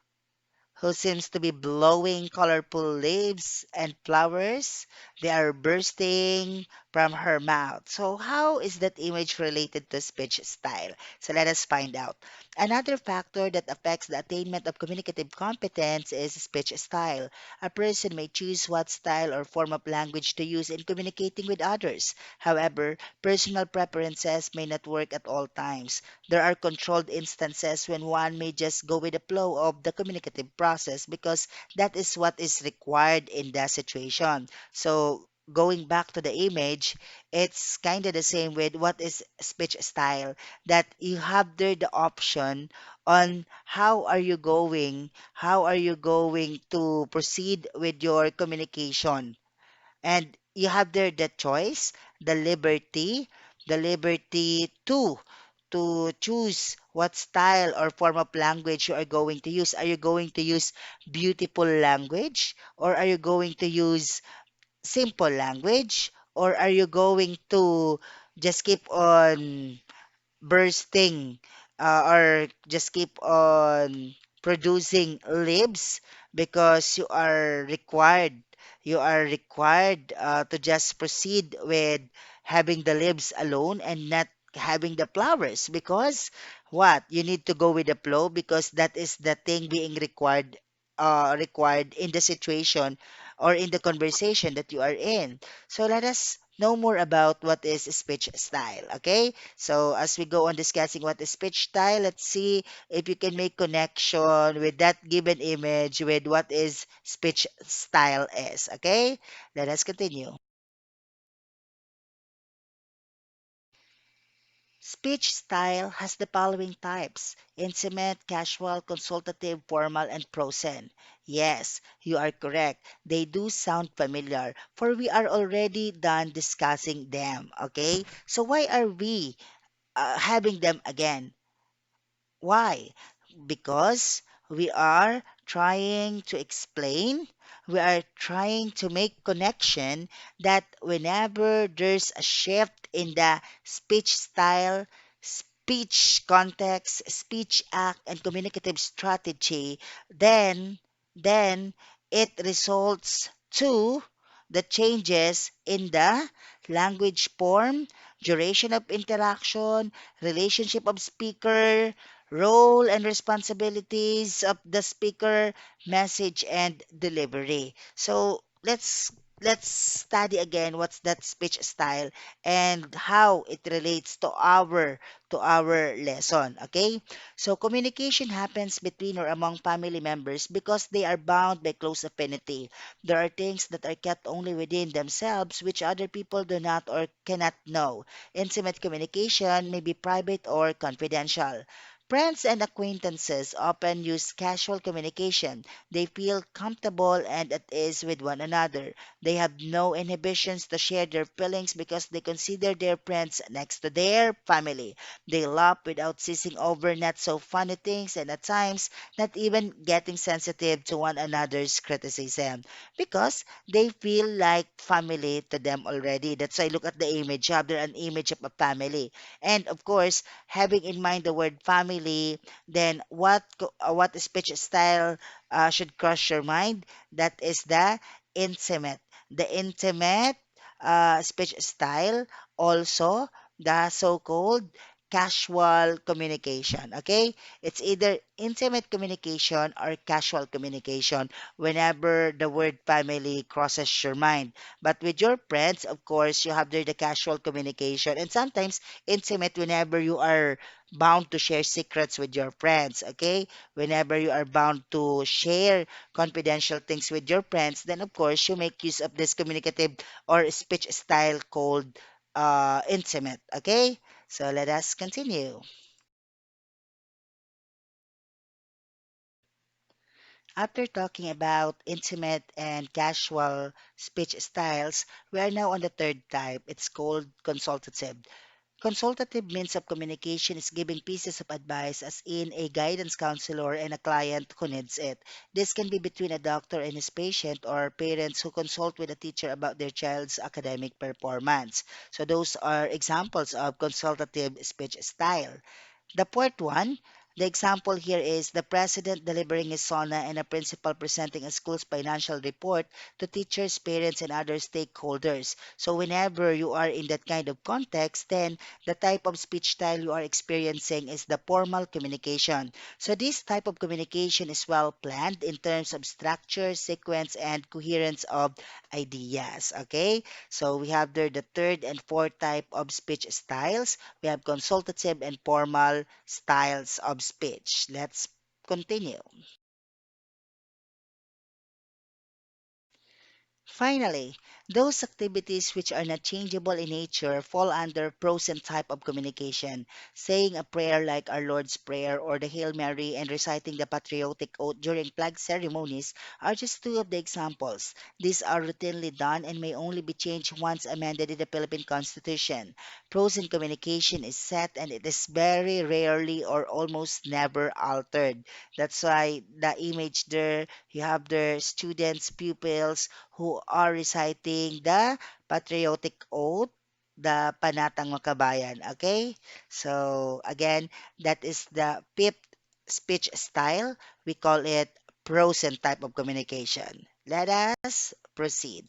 who seems to be blowing colorful leaves and flowers. They are bursting from her mouth. So, how is that image related to speech style? So, let us find out. Another factor that affects the attainment of communicative competence is speech style. A person may choose what style or form of language to use in communicating with others. However, personal preferences may not work at all times. There are controlled instances when one may just go with the flow of the communicative process because that is what is required in the situation. So, going back to the image, it's kind of the same with what is speech style, that you have there the option on how are you going to proceed with your communication, and you have there the choice, the liberty to choose what style or form of language you are going to use. Are you going to use beautiful language, or are you going to use simple language, or are you going to just keep on bursting or just keep on producing libs because you are required to just proceed with having the libs alone and not having the flowers because what you need to go with the flow because that is the thing being required in the situation or in the conversation that you are in. So let us know more about what is speech style, okay? So as we go on discussing what is speech style, let's see if you can make connection with that given image with what is speech style is, okay? Let us continue. Speech style has the following types: intimate, casual, consultative, formal, and prosen. Yes, you are correct. They do sound familiar, for we are already done discussing them, okay? So why are we having them again? Why? Because we are trying to explain, we are trying to make connection that whenever there's a shift in the speech style, speech context, speech act, and communicative strategy, then it results to the changes in the language form, duration of interaction, relationship of speaker, role and responsibilities of the speaker, message and delivery. So let's study again what's that speech style and how it relates to our lesson, okay? So communication happens between or among family members because they are bound by close affinity. There are things that are kept only within themselves which other people do not or cannot know. Intimate communication may be private or confidential. Friends and acquaintances often use casual communication. They feel comfortable and at ease with one another. They have no inhibitions to share their feelings because they consider their friends next to their family. They laugh without ceasing over not so funny things and at times not even getting sensitive to one another's criticism because they feel like family to them already. That's why look at the image. You have there an image of a family. And of course, having in mind the word family, then what speech style should cross your mind? That is the intimate. The intimate speech style, also the so-called casual communication. Okay, it's either intimate communication or casual communication whenever the word family crosses your mind. But with your friends, of course, you have there the casual communication and sometimes intimate whenever you are bound to share secrets with your friends, okay? Whenever you are bound to share confidential things with your friends, then of course you make use of this communicative or speech style called intimate, okay? So let us continue. After talking about intimate and casual speech styles, we are now on the third type. It's called consultative. Consultative means of communication is giving pieces of advice, as in a guidance counselor and a client who needs it. This can be between a doctor and his patient or parents who consult with a teacher about their child's academic performance. So those are examples of consultative speech style. The fourth one, the example here is the president delivering his SONA and a principal presenting a school's financial report to teachers, parents, and other stakeholders. So whenever you are in that kind of context, then the type of speech style you are experiencing is the formal communication. So this type of communication is well planned in terms of structure, sequence, and coherence of ideas. Okay, so we have there the third and fourth type of speech styles. We have consultative and formal styles of speech. Let's continue. Finally, those activities which are not changeable in nature fall under prosent type of communication. Saying a prayer like our Lord's Prayer or the Hail Mary and reciting the patriotic oath during flag ceremonies are just two of the examples. These are routinely done and may only be changed once amended in the Philippine Constitution. Prosent communication is set and it is very rarely or almost never altered. That's why the image there, you have the students, pupils, who are reciting the patriotic oath the panatang makabayan. Okay? So, again, that is the fifth speech style. We call it prose and type of communication. Let us proceed.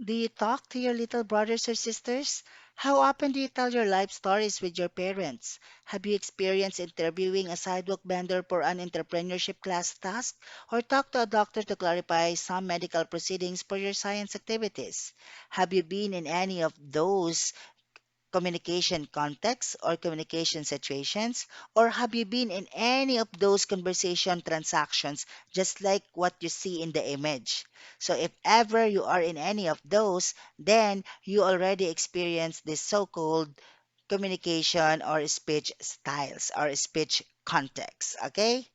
Do you talk to your little brothers or sisters? How often do you tell your life stories with your parents? Have you experienced interviewing a sidewalk vendor for an entrepreneurship class task? Or talk to a doctor to clarify some medical proceedings for your science activities? Have you been in any of those communication contexts or communication situations? Or have you been in any of those conversation transactions just like what you see in the image? So if ever you are in any of those, then you already experience this so-called communication or speech styles or speech context. Okay?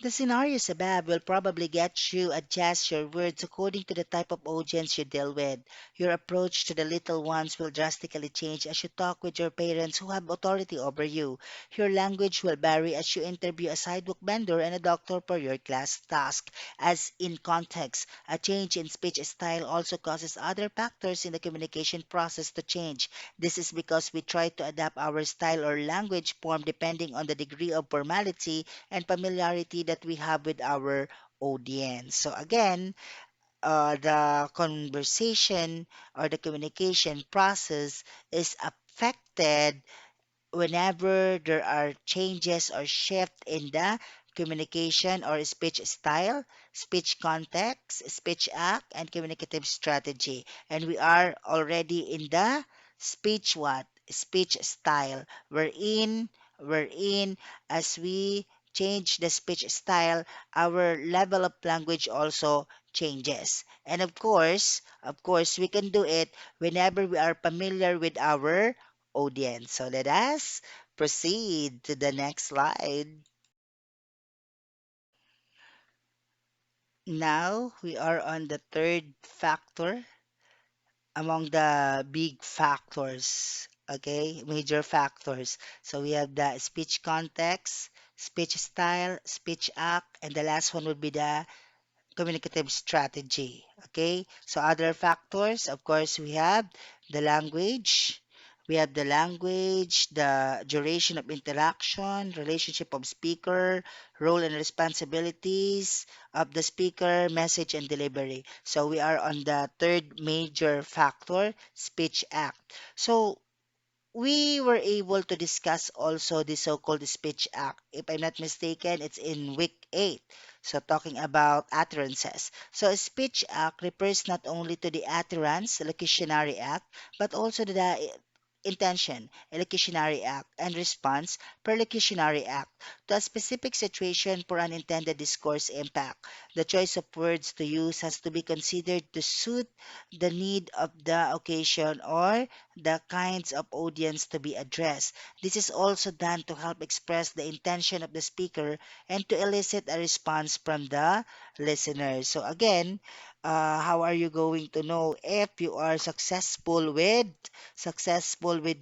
The scenarios above will probably get you adjust your words according to the type of audience you deal with. Your approach to the little ones will drastically change as you talk with your parents who have authority over you. Your language will vary as you interview a sidewalk vendor and a doctor for your class task. As in context, a change in speech style also causes other factors in the communication process to change. This is because we try to adapt our style or language form depending on the degree of formality and familiarity that we have with our audience. So again, the conversation or the communication process is affected whenever there are changes or shift in the communication or speech style, speech context, speech act, and communicative strategy. And we are already in the speech what? Speech style. Wherein as we change the speech style, our level of language also changes. And of course, we can do it whenever we are familiar with our audience. So let us proceed to the next slide. Now we are on the third factor among the big factors, okay, major factors. So we have the speech context, speech style, speech act, and the last one would be the communicative strategy. Okay, so other factors, of course, the language. We have the language, the duration of interaction, relationship of speaker, role and responsibilities of the speaker, message and delivery. So we are on the third major factor, speech act. So we were able to discuss also the so-called speech act. If I'm not mistaken, it's in week 8. So talking about utterances. So a speech act refers not only to the utterance, locutionary act, but also to the intention, elocutionary act, and response, perlocutionary act, to a specific situation for unintended discourse impact. The choice of words to use has to be considered to suit the need of the occasion or the kinds of audience to be addressed. This is also done to help express the intention of the speaker and to elicit a response from the listener. So again, how are you going to know if you are successful with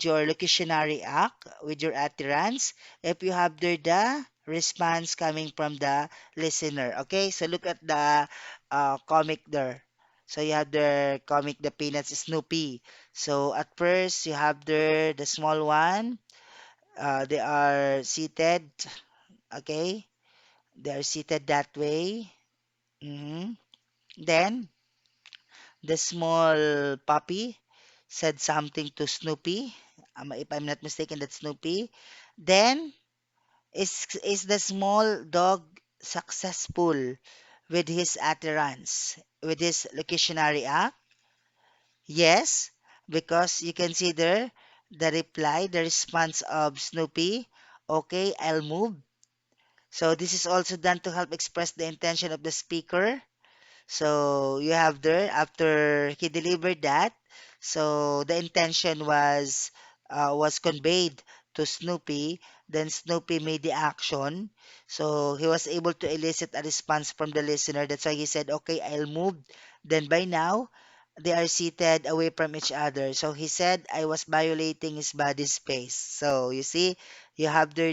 your locutionary act, with your utterance, if you have there the response coming from the listener? Okay, so look at the comic there. So you have the comic, the Peanuts Snoopy. So at first you have there the small one. They are seated. Okay, they are seated that way. Mhm. Then the small puppy said something to Snoopy. If I'm not mistaken, that's Snoopy. Then is the small dog successful with his utterance, with his locutionary act? Yes, because you can see there the reply, the response of Snoopy. Okay, I'll move. So this is also done to help express the intention of the speaker. So you have there after he delivered that. So the intention was conveyed to Snoopy. Then Snoopy made the action. So he was able to elicit a response from the listener. That's why he said, "Okay, I'll move." Then by now they are seated away from each other. So he said, "I was violating his body space." So you see, you have there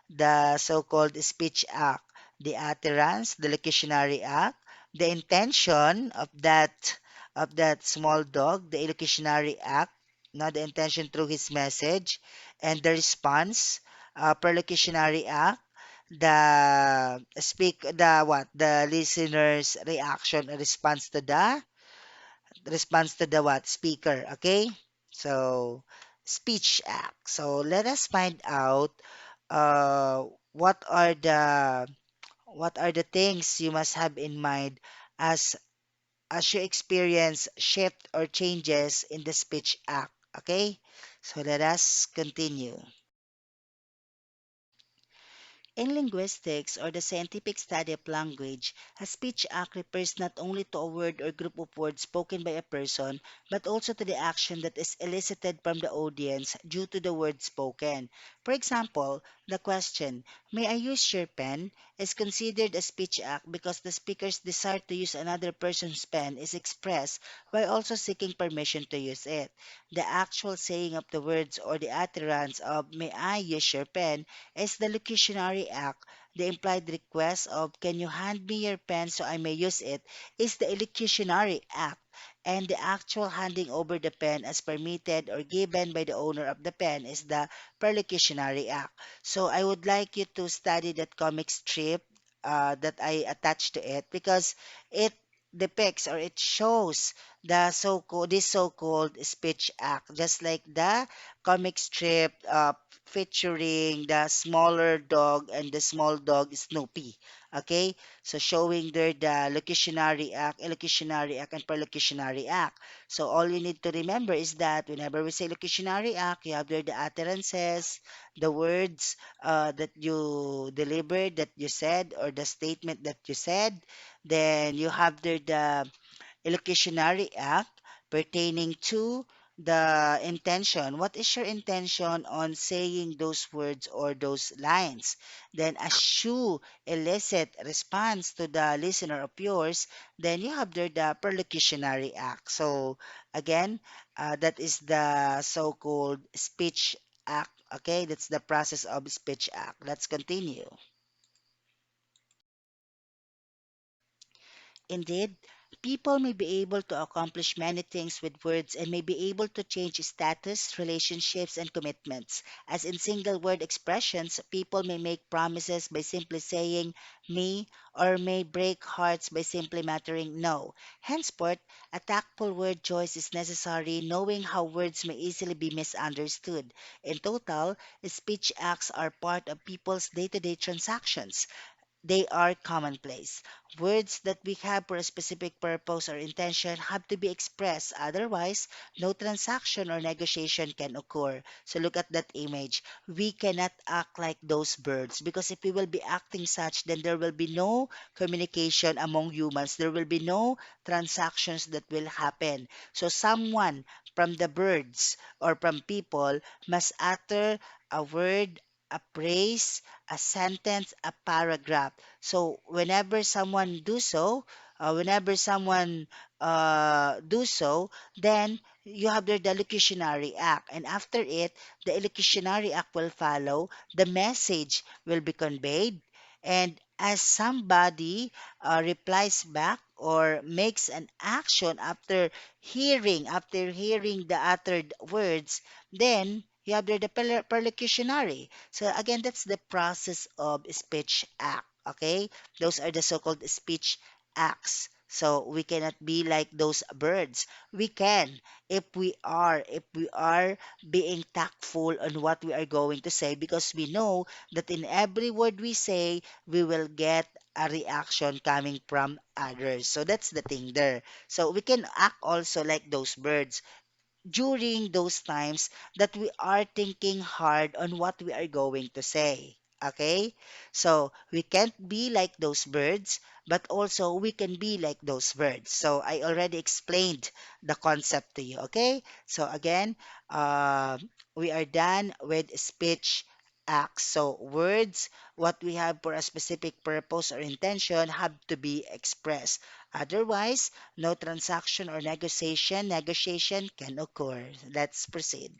the so-called speech act. the utterance, the locutionary act, the intention of that small dog, the illocutionary act, not the intention through his message, and the response, per locutionary act, the listener's reaction or response to the what speaker, okay? So speech act. So let us find out uh what are the things you must have in mind as you experience shift or changes in the speech act, okay? So let us continue. In linguistics, or the scientific study of language, a speech act refers not only to a word or group of words spoken by a person, but also to the action that is elicited from the audience due to the words spoken. For example, the question, "May I use your pen?" is considered a speech act because the speaker's desire to use another person's pen is expressed while also seeking permission to use it. The actual saying of the words or the utterance of "May I use your pen?" is the locutionary act. The implied request of "Can you hand me your pen so I may use it?" is the illocutionary act. And the actual handing over the pen as permitted or given by the owner of the pen is the perlocutionary act. So I would like you to study that comic strip that I attached to it because it depicts or it shows this so-called speech act, just like the comic strip featuring the smaller dog and the small dog Snoopy. Okay, so showing there the locutionary act, and perlocutionary act. So all you need to remember is that whenever we say locutionary act, you have there the utterances, the words that you delivered, that you said, or the statement that you said. Then you have there the illocutionary act pertaining to the intention. What is your intention on saying those words or those lines? Then, as you elicit response to the listener of yours, then you have there the perlocutionary act. So, again, that is the so-called speech act. Okay, that's the process of speech act. Let's continue. Indeed, people may be able to accomplish many things with words and may be able to change status, relationships, and commitments. As in single word expressions, people may make promises by simply saying me or may break hearts by simply muttering no. Henceforth, a tactful word choice is necessary, knowing how words may easily be misunderstood. In total, speech acts are part of people's day to day transactions. They are commonplace. Words that we have for a specific purpose or intention have to be expressed. Otherwise, no transaction or negotiation can occur. So look at that image. We cannot act like those birds because if we will be acting such, then there will be no communication among humans. There will be no transactions that will happen. So someone from the birds or from people must utter a word, a praise, a sentence, a paragraph. So whenever someone do so, then you have the elocutionary act, and after it, the elocutionary act will follow. The message will be conveyed, and as somebody replies back or makes an action after hearing the uttered words, then you have the perlocutionary. So again, that's the process of speech act. Okay, those are the so-called speech acts. So we cannot be like those birds. We can if we are being tactful on what we are going to say because we know that in every word we say we will get a reaction coming from others. So that's the thing there. So we can act also like those birds during those times that we are thinking hard on what we are going to say. Okay? So we can't be like those birds, but also we can be like those birds. So I already explained the concept to you. Okay? So again, uh, we are done with speech acts. So words, what we have for a specific purpose or intention, have to be expressed. Otherwise, no transaction or negotiation can occur. Let's proceed.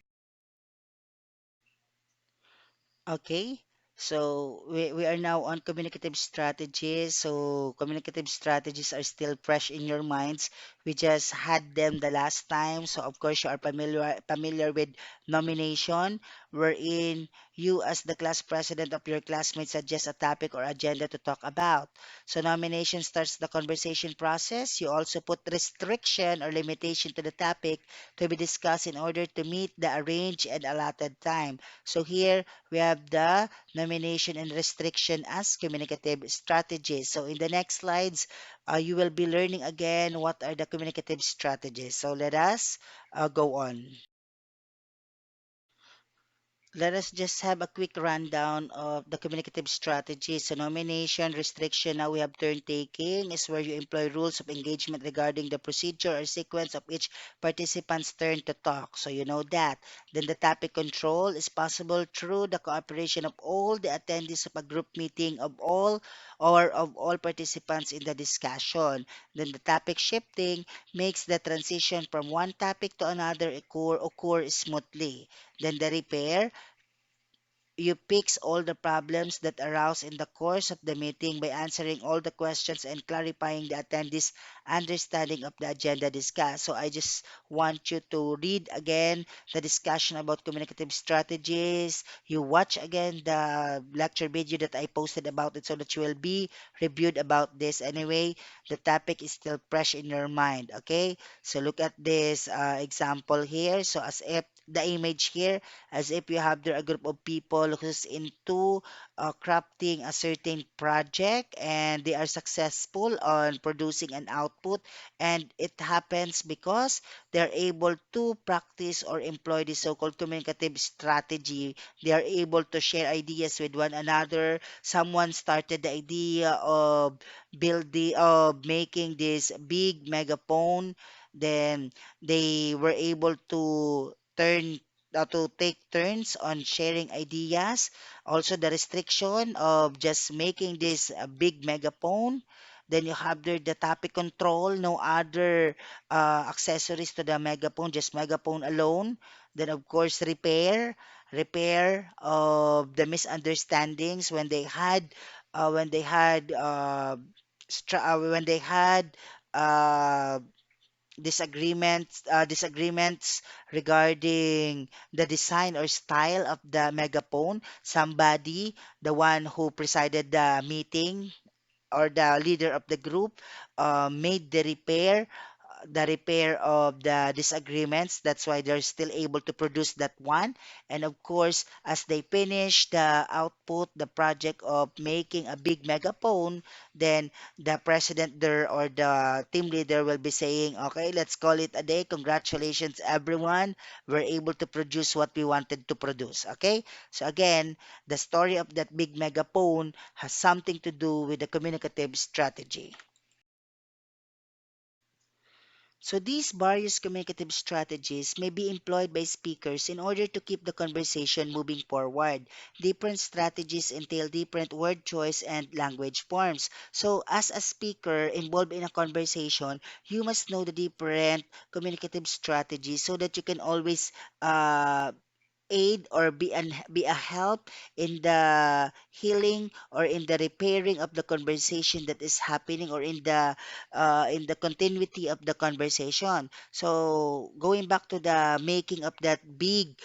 Okay. So we are now on communicative strategies. So communicative strategies are still fresh in your minds. We just had them the last time. So of course you are familiar with nomination, wherein you as the class president of your classmates suggest a topic or agenda to talk about. So nomination starts the conversation process. You also put restriction or limitation to the topic to be discussed in order to meet the arranged and allotted time. So here we have the nomination and restriction as communicative strategies. So in the next slides, you will be learning again what are the communicative strategies. So let us go on. Let us just have a quick rundown of the communicative strategy. So nomination, restriction, now we have turn taking is where you employ rules of engagement regarding the procedure or sequence of each participant's turn to talk. So you know that. Then the topic control is possible through the cooperation of all the attendees of a group meeting of all or of all participants in the discussion. Then the topic shifting makes the transition from one topic to another occur smoothly. Then the repair you fix all the problems that arouse in the course of the meeting by answering all the questions and clarifying the attendees' understanding of the agenda discussed. So I just want you to read again the discussion about communicative strategies. You watch again the lecture video that I posted about it so that you will be reviewed about this. Anyway, the topic is still fresh in your mind. Okay, so look at this example here. So as if the image here as if you have there a group of people who's into crafting a certain project and they are successful on producing an output, and it happens because they're able to practice or employ the so-called communicative strategy. They are able to share ideas with one another. Someone started the idea of making this big megaphone, then they were able to take turns on sharing ideas. Also, the restriction of just making this a big megaphone. Then you have there the topic control, no other accessories to the megaphone, just megaphone alone. Then of course repair of the misunderstandings when they had when they had uh, disagreements regarding the design or style of the megaphone. Somebody, the one who presided the meeting or the leader of the group, made the repair of the disagreements. That's why they're still able to produce that one. And of course, as they finish the output, the project of making a big megaphone, then the president there or the team leader will be saying, okay, let's call it a day. Congratulations, everyone. We're able to produce what we wanted to produce. Okay. So again, the story of that big megaphone has something to do with the communicative strategy. So these various communicative strategies may be employed by speakers in order to keep the conversation moving forward. Different strategies entail different word choice and language forms. So as a speaker involved in a conversation, you must know the different communicative strategies so that you can always uh, aid or be a help in the healing or in the repairing of the conversation that is happening or in the continuity of the conversation. So going back to the making of that big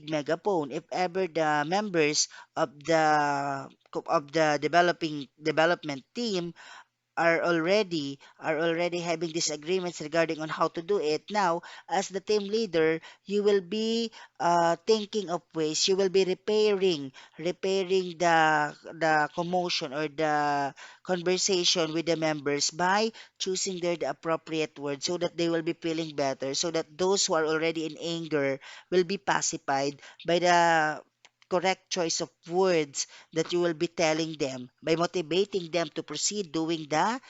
megaphone, if ever the members of the development team are already having disagreements regarding on how to do it. Now as the team leader, you will be thinking of ways, you will be repairing the commotion or the conversation with the members by choosing the appropriate words so that they will be feeling better, so that those who are already in anger will be pacified by the correct choice of words that you will be telling them by motivating them to proceed doing the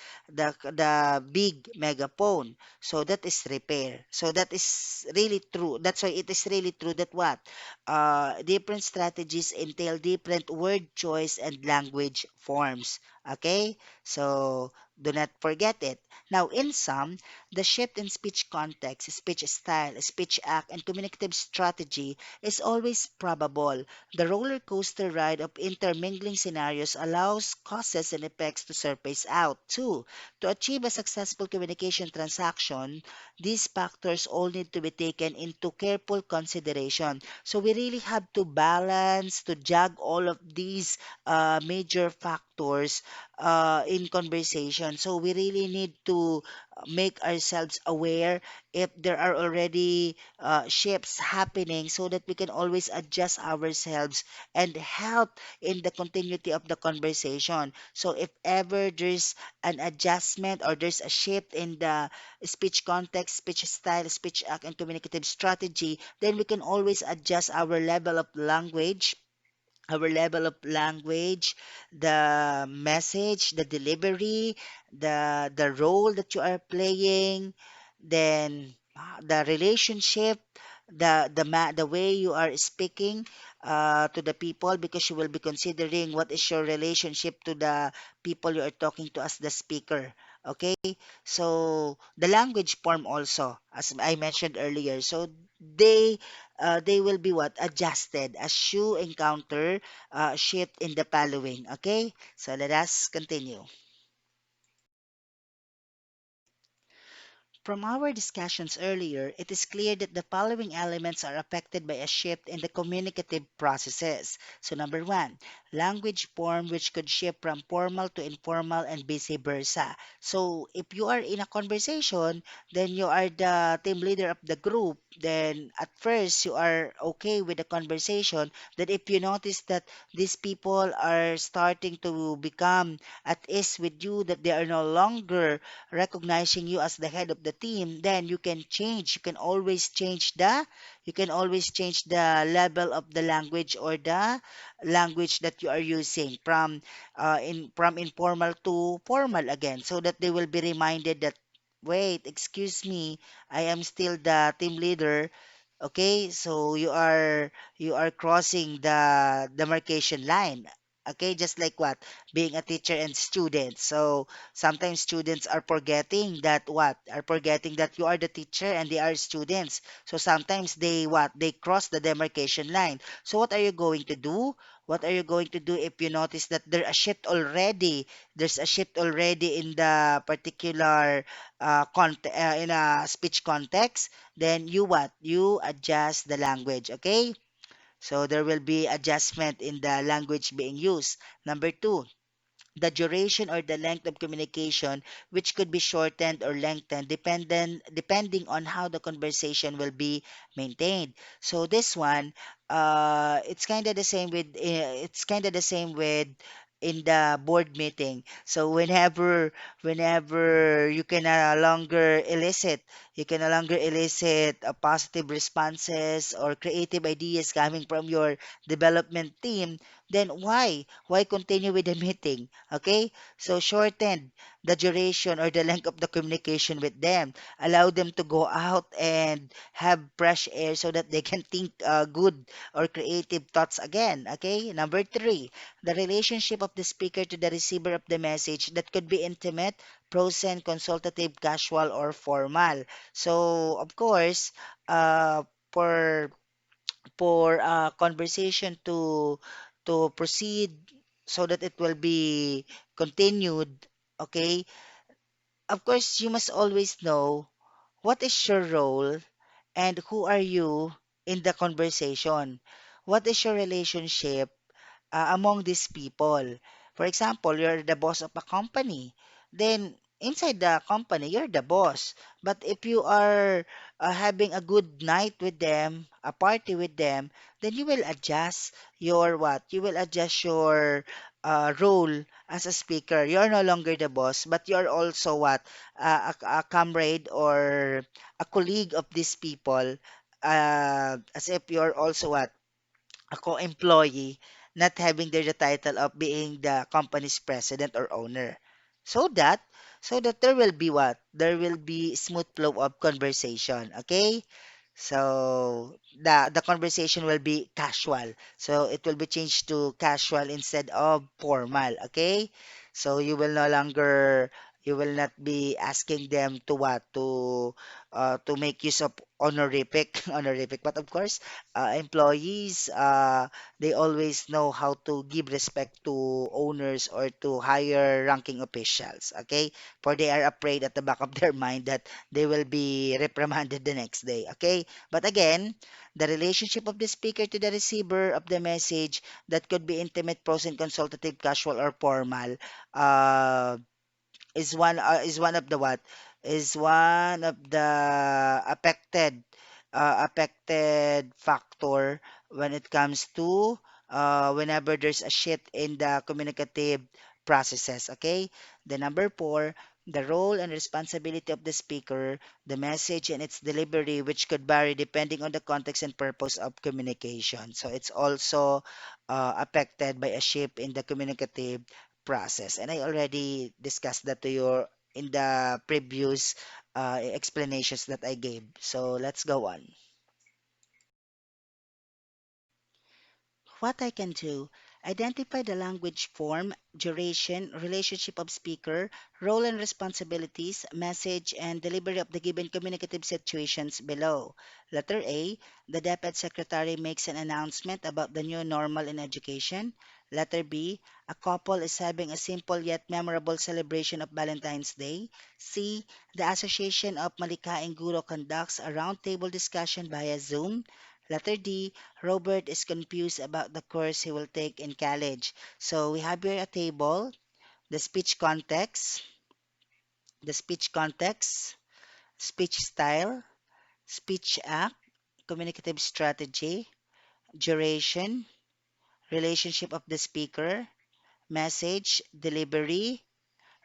big megaphone. So that is repair. So that is really true. That's why it is really true that what different strategies entail different word choice and language forms. Okay? So do not forget it. Now, in sum, the shift in speech context, speech style, speech act, and communicative strategy is always probable. The roller coaster ride of intermingling scenarios allows causes and effects to surface out. Two, to achieve a successful communication transaction, these factors all need to be taken into careful consideration. So we really have to balance, to jug all of these major factors in conversation. So we really need to make ourselves aware if there are already shifts happening so that we can always adjust ourselves and help in the continuity of the conversation. So if ever there's an adjustment or there's a shift in the speech context, speech style, speech act, and communicative strategy, then we can always adjust our level of language, the message, the delivery, the role that you are playing, then the relationship, the way you are speaking to the people, because you will be considering what is your relationship to the people you are talking to as the speaker. Okay, so the language form also, as I mentioned earlier, so they will be what adjusted as you encounter shift in the following. Okay, so let us continue. From our discussions earlier, it is clear that the following elements are affected by a shift in the communicative processes. So, number one, language form, which could shift from formal to informal and vice versa. So, if you are in a conversation, then you are the team leader of the group, then at first you are okay with the conversation. That if you notice that these people are starting to become at ease with you, that they are no longer recognizing you as the head of the team, then you can change. You can always change the level of the language or the language that you are using from informal to formal again, so that they will be reminded that wait, excuse me, I am still the team leader. Okay, so you are crossing the demarcation line. Okay, just like what being a teacher and student. So sometimes students are forgetting that you are the teacher and they are students. So sometimes they cross the demarcation line. So what are you going to do? What are you going to do if you notice that there's a shift already in the particular in a speech context? Then you adjust the language. Okay, so there will be adjustment in the language being used. Number two, the duration or the length of communication, which could be shortened or lengthened depending on how the conversation will be maintained. So this one, it's kind of the same with in the board meeting. So whenever you can no longer elicit positive responses or creative ideas coming from your development team, then why continue with the meeting? Okay, so shorten the duration or the length of the communication with them. Allow them to go out and have fresh air so that they can think good or creative thoughts again. Okay, number three, the relationship of the speaker to the receiver of the message, that could be intimate, prosaic, consultative, casual, or formal. So of course, uh, for conversation to proceed so that it will be continued, okay, of course you must always know what is your role and who are you in the conversation. What is your relationship among these people? For example, you're the boss of a company, then inside the company, you're the boss. But if you are having a good night with them, a party with them, then you will adjust your what? You will adjust your role as a speaker. You're no longer the boss, but you're also what? A comrade or a colleague of these people, as if you're also what? A co-employee, not having the title of being the company's president or owner. So that there will be what? There will be smooth flow of conversation. Okay? So the conversation will be casual. So it will be changed to casual instead of formal. Okay? So you will not be asking them to what to make use of honorific honorific. But of course, employees they always know how to give respect to owners or to higher ranking officials. Okay, for they are afraid at the back of their mind that they will be reprimanded the next day. Okay, but again, the relationship of the speaker to the receiver of the message that could be intimate, prosing, consultative, casual, or formal. Uh, is one of the what is one of the affected factor when it comes to whenever there's a shift in the communicative processes. Okay, the number four, the role and responsibility of the speaker, the message and its delivery, which could vary depending on the context and purpose of communication. So it's also affected by a shift in the communicative process. And I already discussed that to you in the previous explanations that I gave. So let's go on. What I can do, identify the language form, duration, relationship of speaker, role and responsibilities, message, and delivery of the given communicative situations below. Letter A, the DepEd secretary makes an announcement about the new normal in education. Letter B, a couple is having a simple yet memorable celebration of Valentine's Day. C, the Association of Malikaing Guro conducts a roundtable discussion via Zoom. Letter D, Robert is confused about the course he will take in college. So we have here a table, the speech context, speech style, speech act, communicative strategy, duration, relationship of the speaker, message, delivery,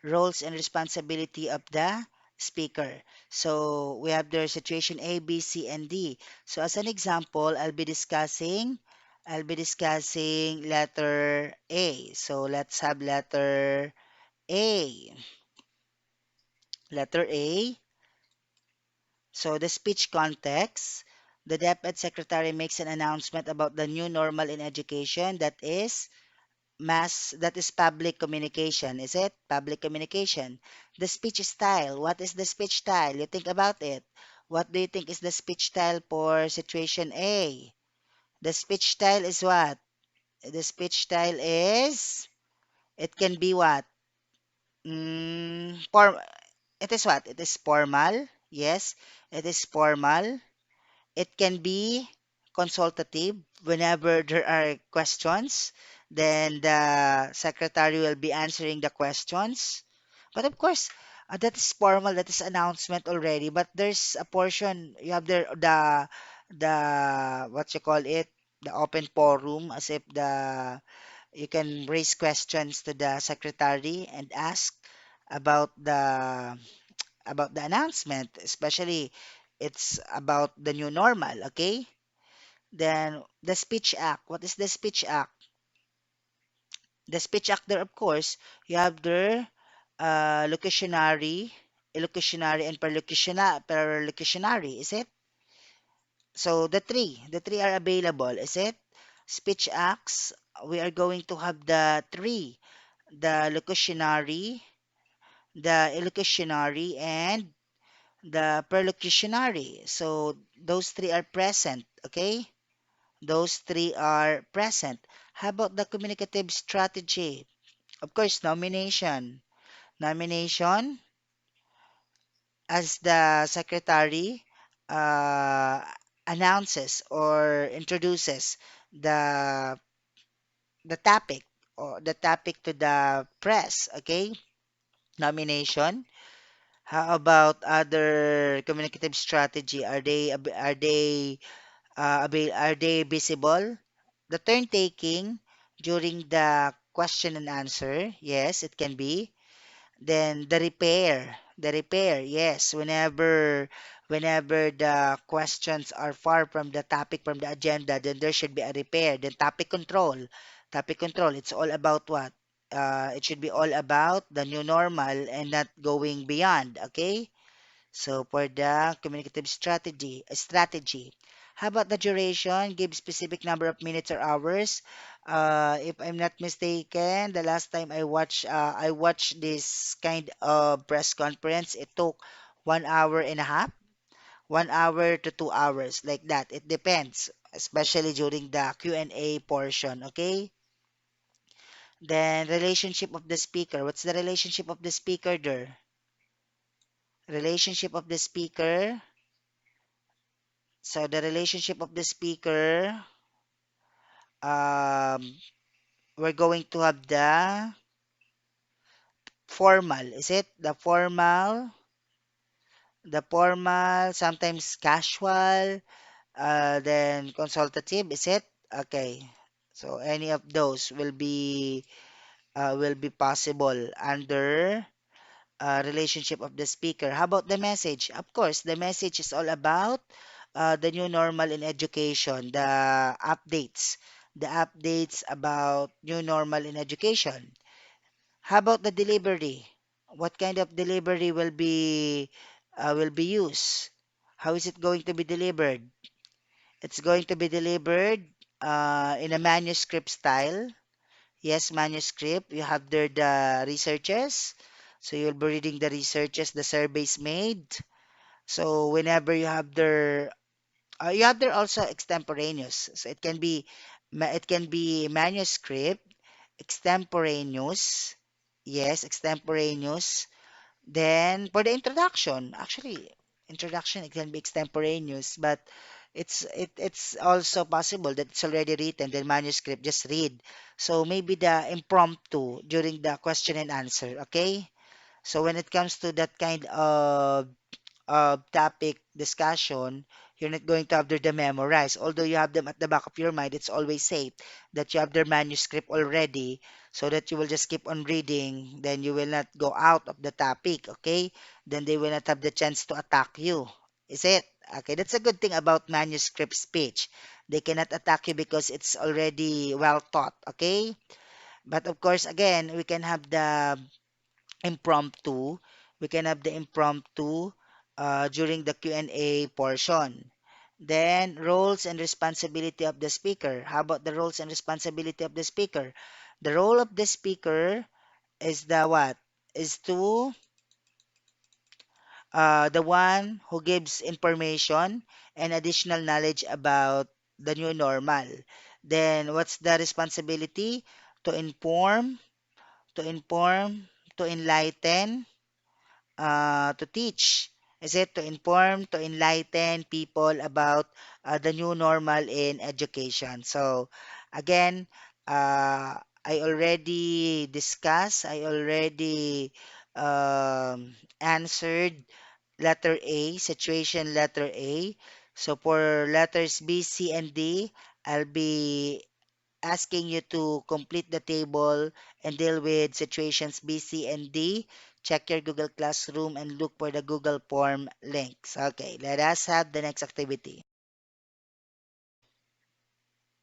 roles and responsibility of the speaker. So we have the situation A, B, C, and D. So as an example, I'll be discussing letter A. So let's have letter A. Letter A. So the speech context. The DepEd secretary makes an announcement about the new normal in education that is public communication. Is it public communication? The speech style, what is the speech style? You think about it. What do you think is the speech style for situation A? The speech style is what? The speech style is, it can be what? Form, it is what? It is formal. Yes, it is formal. It can be consultative whenever there are questions. Then the secretary will be answering the questions. But of course, that is formal. That is announcement already. But there's a portion you have there the what you call it, the open forum, as if the you can raise questions to the secretary and ask about the announcement, especially it's about the new normal, okay? Then the speech act. What is the speech act? The speech act there, of course, you have the locutionary, illocutionary, and perlocutionary, is it? So the three are available, is it? Speech acts, we are going to have the three, the locutionary, the illocutionary, and the perlocutionary. So those three are present, okay? Those three are present. How about the communicative strategy? Of course, nomination. Nomination as the secretary uh, announces or introduces the the topic to the press, okay? Nomination. How about other communicative strategy? Are they visible? The turn taking during the question and answer, yes, it can be. Then the repair, yes, whenever the questions are far from the topic from the agenda, then there should be a repair. Then topic control, it's all about what? It should be all about the new normal and not going beyond, okay? So for the communicative strategy. How about the duration? Give specific number of minutes or hours. If I'm not mistaken, the last time I watched this kind of press conference, it took 1 hour and a half, 1 hour to 2 hours, like that. It depends, especially during the Q&A portion. Okay. Then relationship of the speaker. What's the relationship of the speaker there? Relationship of the speaker. So the relationship of the speaker, um, we're going to have the formal. Is it the formal, sometimes casual, then consultative? Is it? Okay. So any of those will be possible under relationship of the speaker. How about the message? Of course, the message is all about the new normal in education, the updates about new normal in education. How about the delivery? What kind of delivery will be used? How is it going to be delivered? It's going to be delivered in a manuscript style. Yes, manuscript. You have there the researches. So you'll be reading the researches, the surveys made. So whenever you have there also extemporaneous. So it can be manuscript, extemporaneous. Yes, extemporaneous. Then for the introduction, actually, introduction it can be extemporaneous, but it's also possible that it's already written, the manuscript, just read. So maybe the impromptu during the question and answer, okay? So when it comes to that kind of topic discussion, you're not going to have them memorized. Although you have them at the back of your mind, it's always safe that you have their manuscript already so that you will just keep on reading. Then you will not go out of the topic, okay? Then they will not have the chance to attack you. Is it? Okay, that's a good thing about manuscript speech. They cannot attack you because it's already well taught, okay? But of course, again, impromptu. We can have the impromptu during the Q&A portion. Then roles and responsibility of the speaker. How about the roles and responsibility of the speaker? The role of the speaker is the what? Is to the one who gives information and additional knowledge about the new normal. Then what's the responsibility? To inform, to inform, to enlighten, to teach? Is it to inform, to enlighten people about the new normal in education? So, again, I already answered letter A, situation letter A. So, for letters B, C, and D, I'll be asking you to complete the table and deal with situations B, C, and D. Check your Google Classroom and look for the Google Form links. Okay, let us have the next activity.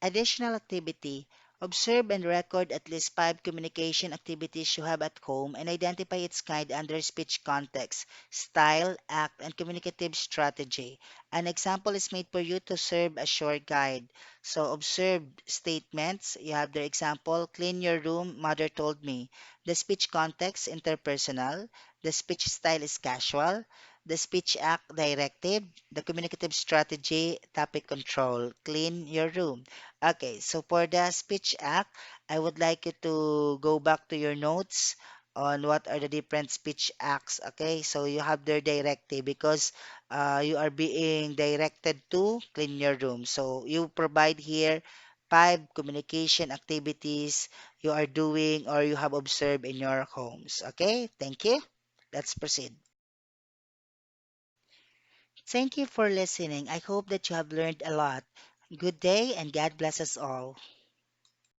Additional activity. Observe and record at least 5 communication activities you have at home and identify its kind under speech context, style, act, and communicative strategy. An example is made for you to serve as short guide. So, observe statements. You have the example, clean your room, mother told me. The speech context, interpersonal. The speech style is casual. The speech act, directive. The communicative strategy, topic control. Clean your room. Okay, so for the speech act, I would like you to go back to your notes on what are the different speech acts. Okay, so you have their directive because you are being directed to clean your room. So you provide here 5 communication activities you are doing or you have observed in your homes. Okay, thank you. Let's proceed. Thank you for listening. I hope that you have learned a lot. Good day and God bless us all.